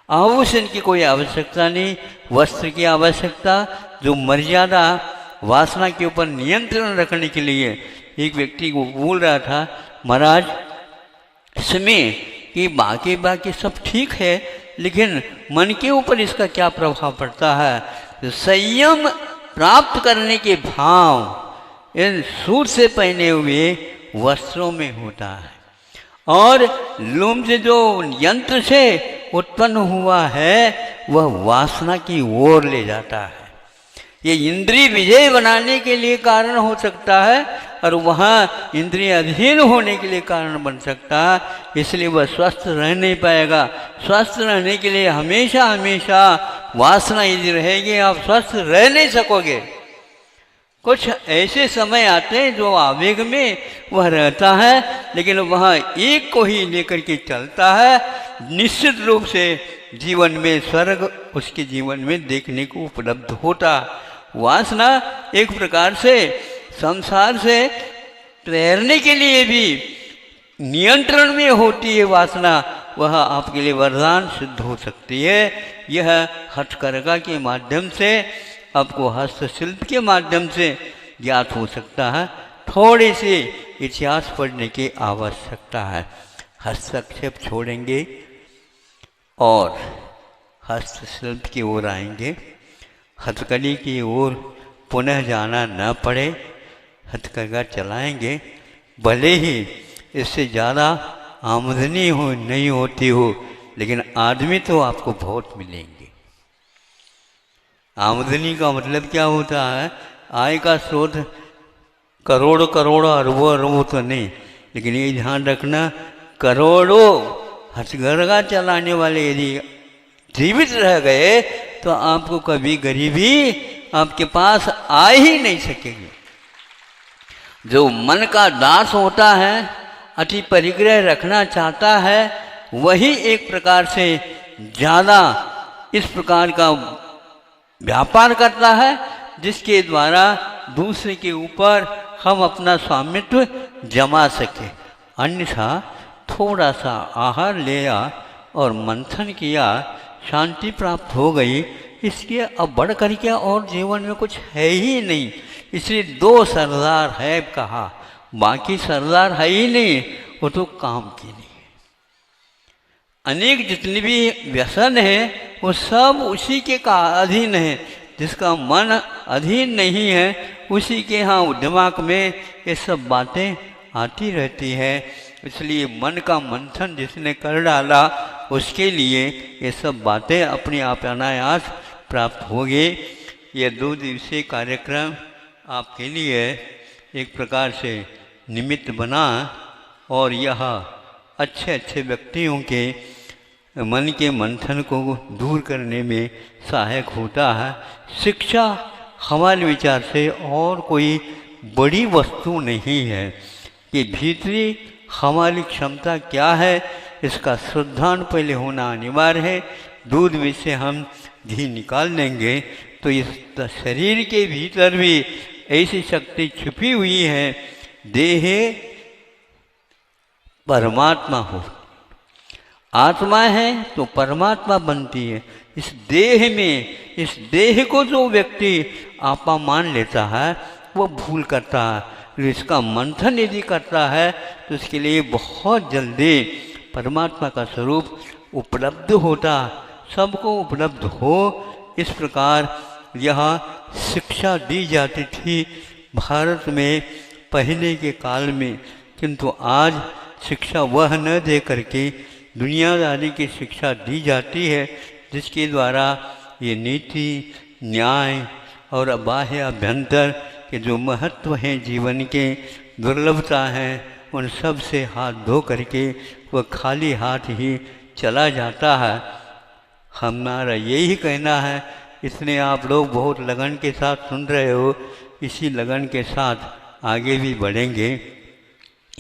आभूषण की कोई आवश्यकता नहीं, वस्त्र की आवश्यकता। जो मर्यादा वासना के ऊपर नियंत्रण रखने के लिए एक व्यक्ति को बोल रहा था, महाराज इसमें कि बाकी सब ठीक है, लेकिन मन के ऊपर इसका क्या प्रभाव पड़ता है? तो संयम प्राप्त करने के भाव इन सूट से पहने हुए वस्त्रों में होता है। और लोम से जो यंत्र से उत्पन्न हुआ है वह वासना की ओर ले जाता है। ये इंद्रिय विजय बनाने के लिए कारण हो सकता है और वहाँ इंद्रिय अधीन होने के लिए कारण बन सकता है, इसलिए वह स्वस्थ रह नहीं पाएगा। स्वस्थ रहने के लिए हमेशा हमेशा वासना यदि रहेगी आप स्वस्थ रह नहीं सकोगे। कुछ ऐसे समय आते हैं जो आवेग में वह रहता है, लेकिन वह एक को ही लेकर के चलता है। निश्चित रूप से जीवन में स्वर्ग उसके जीवन में देखने को उपलब्ध होता। वासना एक प्रकार से संसार से तैरने के लिए भी नियंत्रण में होती है वासना, वह आपके लिए वरदान सिद्ध हो सकती है। यह हथकरघा के माध्यम से, आपको हस्तशिल्प के माध्यम से ज्ञात हो सकता है। थोड़ी सी इतिहास पढ़ने की आवश्यकता है। हस्तक्षेप छोड़ेंगे और हस्तशिल्प की ओर आएंगे। हथकड़ी की ओर पुनः जाना न पड़े, हथकरघा चलाएंगे। भले ही इससे ज़्यादा आमदनी हो नहीं होती हो, लेकिन आदमी तो आपको बहुत मिलेंगे। आमदनी का मतलब क्या होता है? आय का स्रोत करोड़ों करोड़ों अरबों अरबों तो नहीं, लेकिन ये ध्यान रखना, करोड़ों हथकरघा चलाने वाले यदि जीवित रह गए तो आपको कभी गरीबी आपके पास आ ही नहीं सकेगी। जो मन का दास होता है, अति परिग्रह रखना चाहता है, वही एक प्रकार से ज़्यादा इस प्रकार का व्यापार करता है जिसके द्वारा दूसरे के ऊपर हम अपना स्वामित्व जमा सके। अन्यथा थोड़ा सा आहार लिया और मंथन किया, शांति प्राप्त हो गई, इसके अब बढ़ कर के और जीवन में कुछ है ही नहीं। इसलिए दो सरदार है कहा, बाकी सरदार है ही नहीं, वो तो काम की नहीं। अनेक जितने भी व्यसन हैं वो सब उसी के का अधीन है। जिसका मन अधीन नहीं है उसी के यहाँ दिमाग में ये सब बातें आती रहती है। इसलिए मन का मंथन जिसने कर डाला उसके लिए ये सब बातें अपने आप अनायास प्राप्त होगी। ये 2 दिवसीय कार्यक्रम आपके लिए एक प्रकार से निमित्त बना और यह अच्छे अच्छे व्यक्तियों के मन के मंथन को दूर करने में सहायक होता है। शिक्षा हमारे विचार से और कोई बड़ी वस्तु नहीं है कि भीतरी हमारी क्षमता क्या है, इसका श्रद्धान पहले होना अनिवार्य है। दूध में से हम घी निकाल देंगे तो इस शरीर के भीतर भी ऐसी शक्ति छुपी हुई है। देह परमात्मा हो, आत्मा है तो परमात्मा बनती है। इस देह में, इस देह को जो व्यक्ति आपा मान लेता है वो भूल करता है। इसका मंथन यदि करता है तो इसके लिए बहुत जल्दी परमात्मा का स्वरूप उपलब्ध होता, सबको उपलब्ध हो। इस प्रकार यह शिक्षा दी जाती थी भारत में पहले के काल में, किंतु आज शिक्षा वह न दे करके दुनियादारी की शिक्षा दी जाती है, जिसके द्वारा ये नीति, न्याय और बाह्य अभ्यंतर के जो महत्व हैं जीवन के, दुर्लभता हैं, उन सब से हाथ धो करके वह खाली हाथ ही चला जाता है। हमारा यही कहना है, इसलिए आप लोग बहुत लगन के साथ सुन रहे हो, इसी लगन के साथ आगे भी बढ़ेंगे।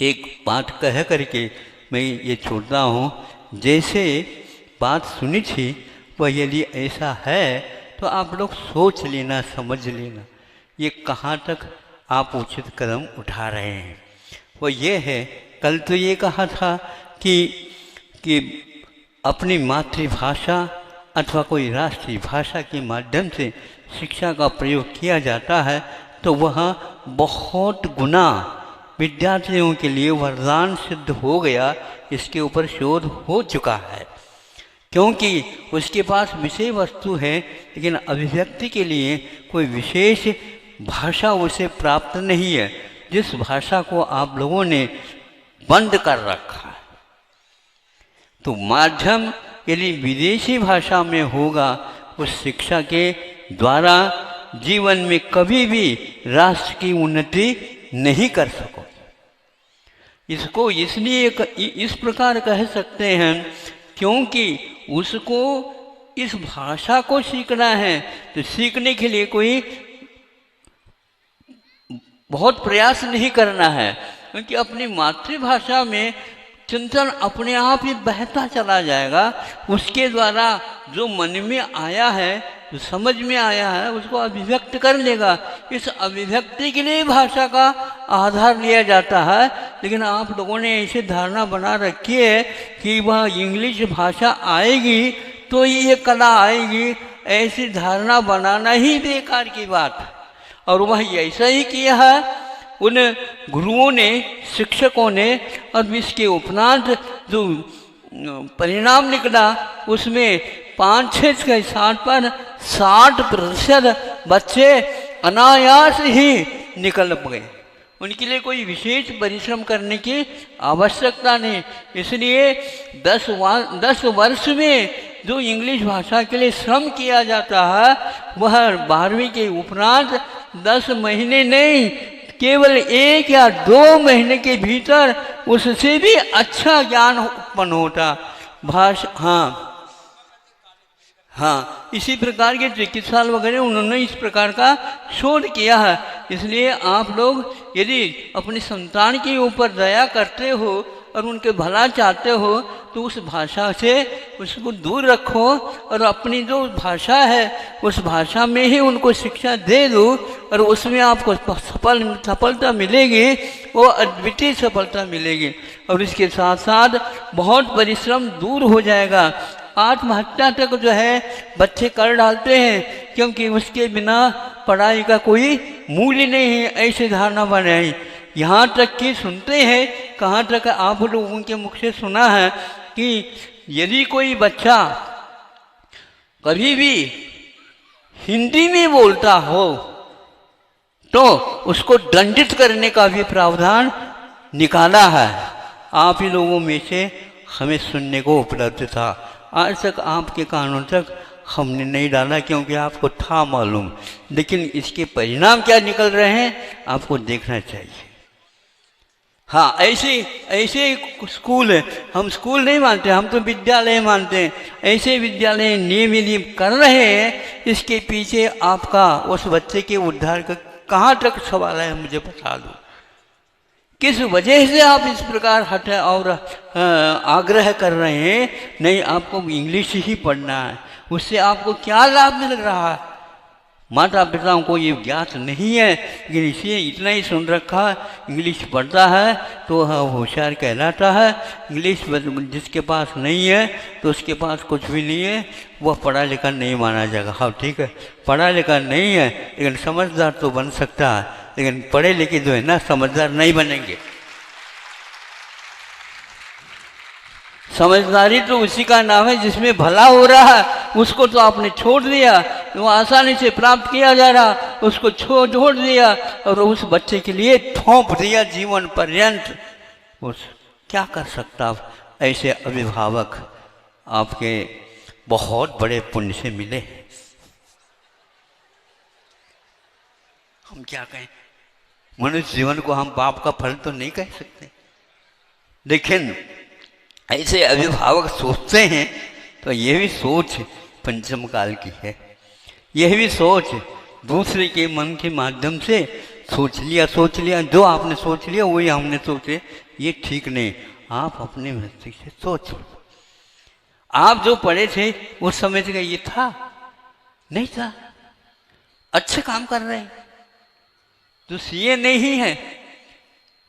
एक बात कह करके मैं ये छोड़ता हूँ, जैसे बात सुनी थी वह यदि ऐसा है तो आप लोग सोच लेना, समझ लेना ये कहाँ तक आप उचित कदम उठा रहे हैं। वो ये है, कल तो ये कहा था कि अपनी मातृभाषा अथवा कोई राष्ट्रीय भाषा के माध्यम से शिक्षा का प्रयोग किया जाता है तो वह बहुत गुना विद्यार्थियों के लिए वरदान सिद्ध हो गया। इसके ऊपर शोध हो चुका है, क्योंकि उसके पास विषय वस्तु है लेकिन अभिव्यक्ति के लिए कोई विशेष भाषा उसे प्राप्त नहीं है। जिस भाषा को आप लोगों ने बंद कर रखा है, तो माध्यम यदि विदेशी भाषा में होगा, उस शिक्षा के द्वारा जीवन में कभी भी राष्ट्र की उन्नति नहीं कर सको। इसको इसलिए इस प्रकार कह सकते हैं क्योंकि उसको इस भाषा को सीखना है, तो सीखने के लिए कोई बहुत प्रयास नहीं करना है, क्योंकि अपनी मातृभाषा में चिंतन अपने आप ही बहता चला जाएगा। उसके द्वारा जो मन में आया है, जो समझ में आया है, उसको अभिव्यक्त कर लेगा। इस अभिव्यक्ति के लिए भाषा का आधार लिया जाता है। लेकिन आप लोगों ने ऐसी धारणा बना रखी है कि वह इंग्लिश भाषा आएगी तो ये कला आएगी, ऐसी धारणा बनाना ही बेकार की बात है। और वह ऐसा ही किया है उन गुरुओं ने, शिक्षकों ने। और इसके उपरांत जो परिणाम निकला उसमें 5-6 के साथ पर 60% बच्चे अनायास ही निकल गए। उनके लिए कोई विशेष परिश्रम करने की आवश्यकता नहीं। इसलिए 10 वर्ष में जो इंग्लिश भाषा के लिए श्रम किया जाता है, वह 12वीं के उपरांत 10 महीने नहीं, केवल 1 या 2 महीने के भीतर उससे भी अच्छा ज्ञान उत्पन्न होता। हाँ, इसी प्रकार के चिकित्सालय वगैरह उन्होंने इस प्रकार का शोध किया है। इसलिए आप लोग यदि अपनी संतान के ऊपर दया करते हो और उनके भला चाहते हो, तो उस भाषा से उसको दूर रखो और अपनी जो भाषा है उस भाषा में ही उनको शिक्षा दे दो, और उसमें आपको सफलता मिलेगी, वो अद्वितीय सफलता मिलेगी। और इसके साथ साथ बहुत परिश्रम दूर हो जाएगा। आत्महत्या तक जो है बच्चे कर डालते हैं, क्योंकि उसके बिना पढ़ाई का कोई मूल्य नहीं है, ऐसी धारणा बनाई। यहाँ तक कि सुनते हैं, कहाँ तक आप लोगों के मुख से सुना है कि यदि कोई बच्चा कभी भी हिंदी में बोलता हो तो उसको दंडित करने का भी प्रावधान निकाला है। आप ही लोगों में से हमें सुनने को उपलब्ध था। आज तक आपके कानों तक हमने नहीं डाला, क्योंकि आपको था मालूम। लेकिन इसके परिणाम क्या निकल रहे हैं आपको देखना चाहिए। हाँ, ऐसे स्कूल है, हम स्कूल नहीं मानते, हम तो विद्यालय मानते हैं। ऐसे विद्यालय नियम कर रहे हैं, इसके पीछे आपका उस बच्चे के उद्धार का कहाँ तक सवाल है, मुझे बता दो। किस वजह से आप इस प्रकार हट और आग्रह कर रहे हैं? नहीं, आपको इंग्लिश ही पढ़ना है, उससे आपको क्या लाभ मिल रहा है? माता पिताओं को ये ज्ञात नहीं है, लेकिन इसे इतना ही सुन रखा, इंग्लिश पढ़ता है तो होशियार कहलाता है। इंग्लिश जिसके पास नहीं है तो उसके पास कुछ भी नहीं है, वह पढ़ा लिखा नहीं माना जाएगा। हाँ ठीक है, पढ़ा लिखा नहीं है लेकिन समझदार तो बन सकता है, लेकिन पढ़े लिखे जो है ना समझदार नहीं बनेंगे। समझदारी तो उसी का नाम है जिसमें भला हो रहा है, उसको तो आपने छोड़ दिया, वो आसानी से प्राप्त किया जा रहा, उसको छोड़ दिया और उस बच्चे के लिए थोप दिया जीवन पर्यंत। उस क्या कर सकता? ऐसे अभिभावक आपके बहुत बड़े पुण्य से मिले। हम क्या कहें? मनुष्य जीवन को हम पाप का फल तो नहीं कह सकते, लेकिन ऐसे अभिभावक सोचते हैं तो यह भी सोच पंचम काल की है। यह भी सोच दूसरे के मन के माध्यम से सोच लिया, जो आपने सोच लिया वही हमने सोचे, ये ठीक नहीं। आप अपने मस्तिष्क से सोचो। आप जो पढ़े थे उस समय से ये था नहीं था, अच्छे काम कर रहे हैं। जो सीए नहीं है,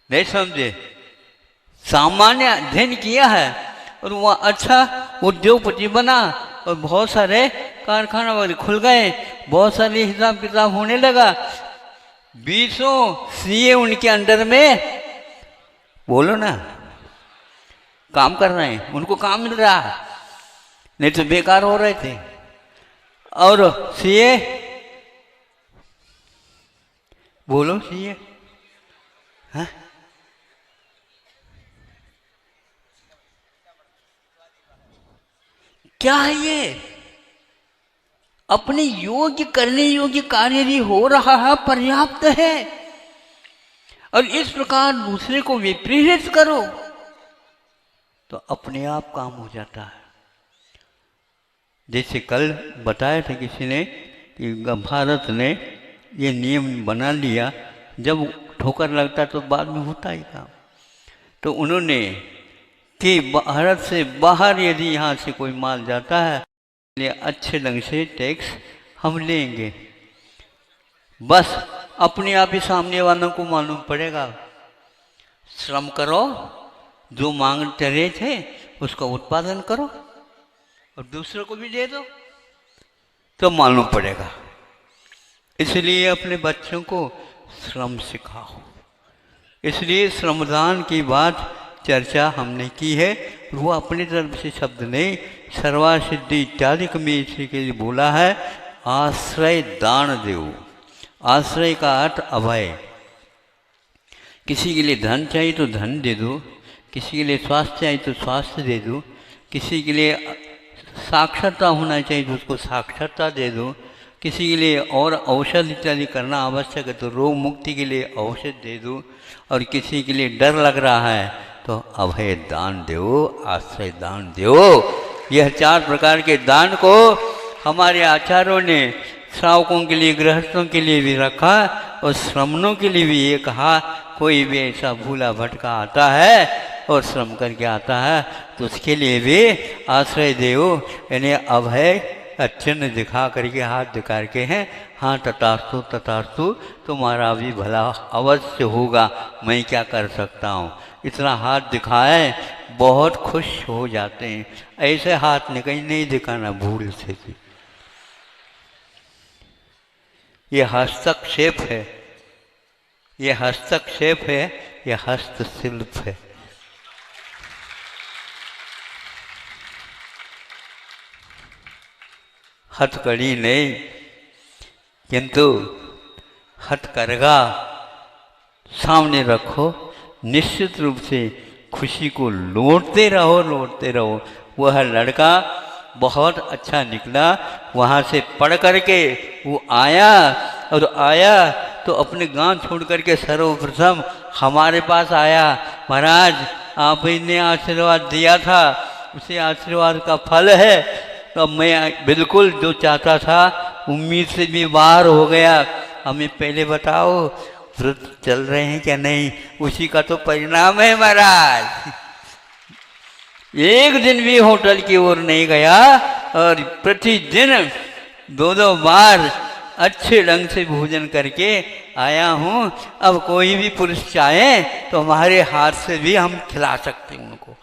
नहीं समझे, सामान्य अध्ययन किया है और वह अच्छा उद्योगपति बना और बहुत सारे कारखाना वगैरह खुल गए, बहुत सारे हिसाब किताब होने लगा। 20 सीए उनके अंडर में, बोलो ना, काम कर रहे हैं, उनको काम मिल रहा है, नहीं तो बेकार हो रहे थे। और सीए, बोलो सीए, हाँ क्या है ये? अपने योग्य करने योग्य कार्य भी हो रहा है, पर्याप्त है। और इस प्रकार दूसरे को भी प्रेरित करो तो अपने आप काम हो जाता है। जैसे कल बताया था किसी ने कि भारत ने ये नियम बना लिया, जब ठोकर लगता तो बाद में होता ही काम। तो उन्होंने कि भारत से बाहर यदि यहाँ से कोई माल जाता है लिए अच्छे ढंग से टैक्स हम लेंगे। बस अपने आप ही सामने वालों को मालूम पड़ेगा, श्रम करो, जो मांगते रहे थे उसका उत्पादन करो और दूसरों को भी दे दो तो मालूम पड़ेगा। इसलिए अपने बच्चों को श्रम सिखाओ। इसलिए श्रमदान की बात चर्चा हमने की है। वो अपने तरफ से शब्द नहीं, सर्वासिद्धि इत्यादि में इसी के लिए बोला है, आश्रय दान देव। आश्रय का अर्थ अभय। किसी के लिए धन चाहिए तो धन दे दो, किसी के लिए स्वास्थ्य चाहिए तो स्वास्थ्य दे दो, किसी के लिए साक्षरता होना चाहिए तो उसको साक्षरता दे दो, किसी के लिए और औषध इत्यादि करना आवश्यक है तो रोग मुक्ति के लिए औषध दे दो, और किसी के लिए डर लग रहा है तो अभय दान दो, आश्रय दान दो। यह 4 प्रकार के दान को हमारे आचार्यों ने श्रावकों के लिए, गृहस्थों के लिए भी रखा और श्रमणों के लिए भी ये कहा, कोई भी ऐसा भूला भटका आता है और श्रम करके आता है तो उसके लिए भी आश्रय देव, यानी अभय चिन्ह दिखा करके, हाथ दिखा के हैं, हाँ तथास्तु तथास्तु, तुम्हारा भी भला अवश्य होगा, मैं क्या कर सकता हूँ। इतना हाथ दिखाए बहुत खुश हो जाते हैं। ऐसे हाथ ने कहीं नहीं दिखाना भूल से भी। ये हस्तक्षेप है, ये हस्तक्षेप है, ये हस्तशिल्प है। हथकड़ी नहीं, किंतु हथकरघा सामने रखो, निश्चित रूप से खुशी को लौटते रहो, लौटते रहो। वह लड़का बहुत अच्छा निकला, वहाँ से पढ़ करके वो आया, और आया तो अपने गांव छोड़ करके सर्वप्रथम हमारे पास आया। महाराज आप ने आशीर्वाद दिया था, उसी आशीर्वाद का फल है। तो मैं बिल्कुल जो चाहता था उम्मीद से भी बाहर हो गया। हमें पहले बताओ व्रत चल रहे हैं क्या नहीं, उसी का तो परिणाम है महाराज। एक दिन भी होटल की ओर नहीं गया और प्रतिदिन 2-2 बार अच्छे ढंग से भोजन करके आया हूँ। अब कोई भी पुरुष चाहे तो हमारे हाथ से भी हम खिला सकते हैं उनको,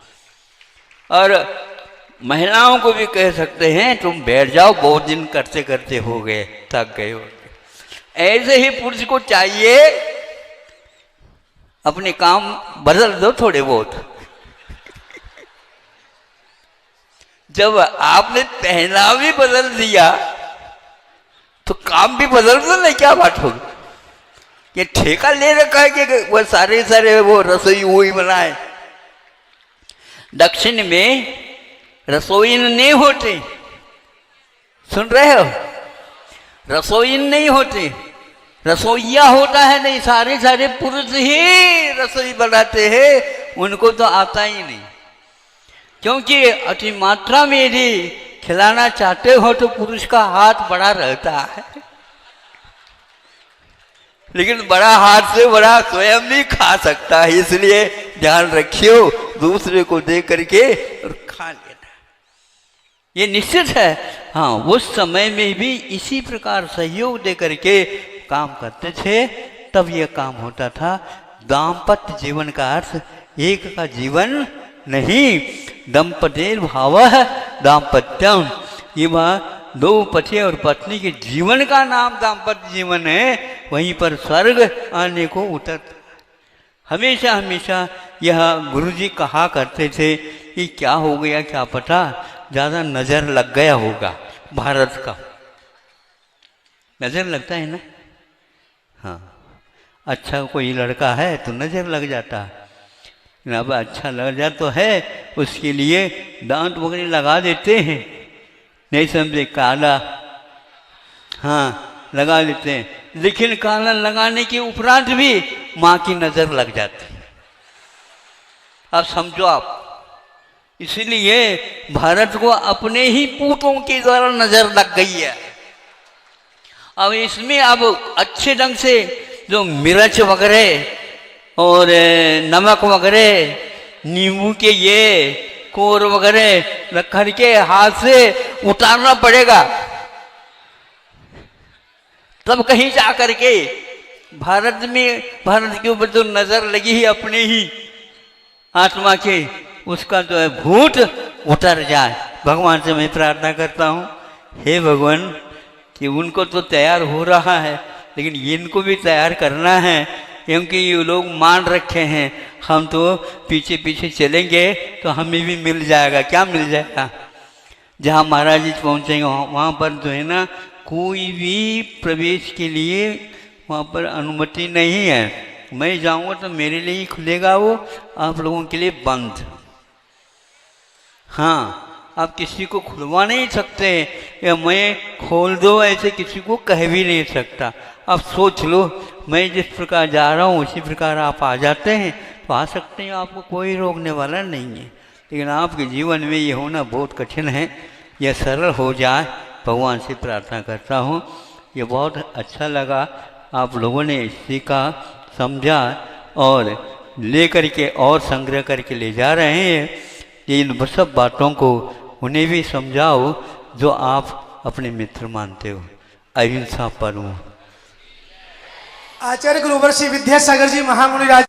और महिलाओं को भी कह सकते हैं तुम बैठ जाओ, बहुत दिन करते करते हो गए, थक गए हो। ऐसे ही पुरुष को चाहिए अपने काम बदल दो थोड़े बहुत। जब आपने पहनावा भी बदल दिया तो काम भी बदल दो ना, क्या बात होगी। ये ठेका ले रखा है कि वो सारे वो रसोई वही बनाए। दक्षिण में रसोई नहीं होते, सुन रहे हो, रसोई नहीं होते, रसोईया होता है नहीं, सारे पुरुष ही रसोई बनाते हैं, उनको तो आता ही नहीं। क्योंकि अति मात्रा में यदि खिलाना चाहते हो तो पुरुष का हाथ बड़ा रहता है, लेकिन बड़ा हाथ से बड़ा स्वयं भी खा सकता है। इसलिए ध्यान रखियो, दूसरे को दे करके और खा लेना, ये निश्चित है। हाँ, उस समय में भी इसी प्रकार सहयोग दे करके काम करते थे, तब यह काम होता था। दाम्पत्य जीवन का अर्थ एक का जीवन नहीं, दंपतेर भावः दाम्पत्यम। ये वहाँ 2 पति और पत्नी के जीवन का नाम दाम्पत्य जीवन है। वहीं पर स्वर्ग आने को उतर हमेशा हमेशा यह गुरुजी कहा करते थे कि क्या हो गया क्या पता, ज़्यादा नज़र लग गया होगा। भारत का नज़र लगता है ना, हाँ, अच्छा कोई लड़का है तो नज़र लग जाता है। अब अच्छा लग जाता तो है, उसके लिए दांत वगैरह लगा देते हैं, नहीं समझे काला, हाँ लगा लेते हैं, लेकिन काला लगाने के उपरांत भी माँ की नज़र लग जाती है। अब समझो आप, इसलिए भारत को अपने ही पूतों के द्वारा नज़र लग गई है। अब इसमें अब अच्छे ढंग से जो मिर्च वगैरह और नमक वगैरह, नींबू के ये कोर वगैरह रख करके हाथ से उतारना पड़ेगा, तब कहीं जा करके भारत के ऊपर जो नज़र लगी है अपने ही आत्मा के, उसका जो है भूत उतर जाए। भगवान से मैं प्रार्थना करता हूँ, हे भगवान, कि उनको तो तैयार हो रहा है, लेकिन इनको भी तैयार करना है, क्योंकि ये लोग मान रखे हैं हम तो पीछे पीछे चलेंगे तो हमें भी मिल जाएगा। क्या मिल जाएगा? जहाँ महाराज जी पहुँचेंगे वहाँ पर जो है ना, कोई भी प्रवेश के लिए वहाँ पर अनुमति नहीं है। मैं जाऊँगा तो मेरे लिए ही खुलेगा वो, आप लोगों के लिए बंद। हाँ, आप किसी को खुलवा नहीं सकते, या मैं खोल दो ऐसे किसी को कह भी नहीं सकता। अब सोच लो, मैं जिस प्रकार जा रहा हूँ उसी प्रकार आप आ जाते हैं तो आ सकते हैं, आपको कोई रोकने वाला नहीं है। लेकिन आपके जीवन में ये होना बहुत कठिन है, यह सरल हो जाए, भगवान से प्रार्थना करता हूँ। ये बहुत अच्छा लगा, आप लोगों ने सीखा, समझा और ले करके और संग्रह करके ले जा रहे हैं। इन सब बातों को उन्हें भी समझाओ जो आप अपने मित्र मानते हो। अहिंसा परमो। आचार्य गुरुवर श्री विद्यासागर जी महामुनि राज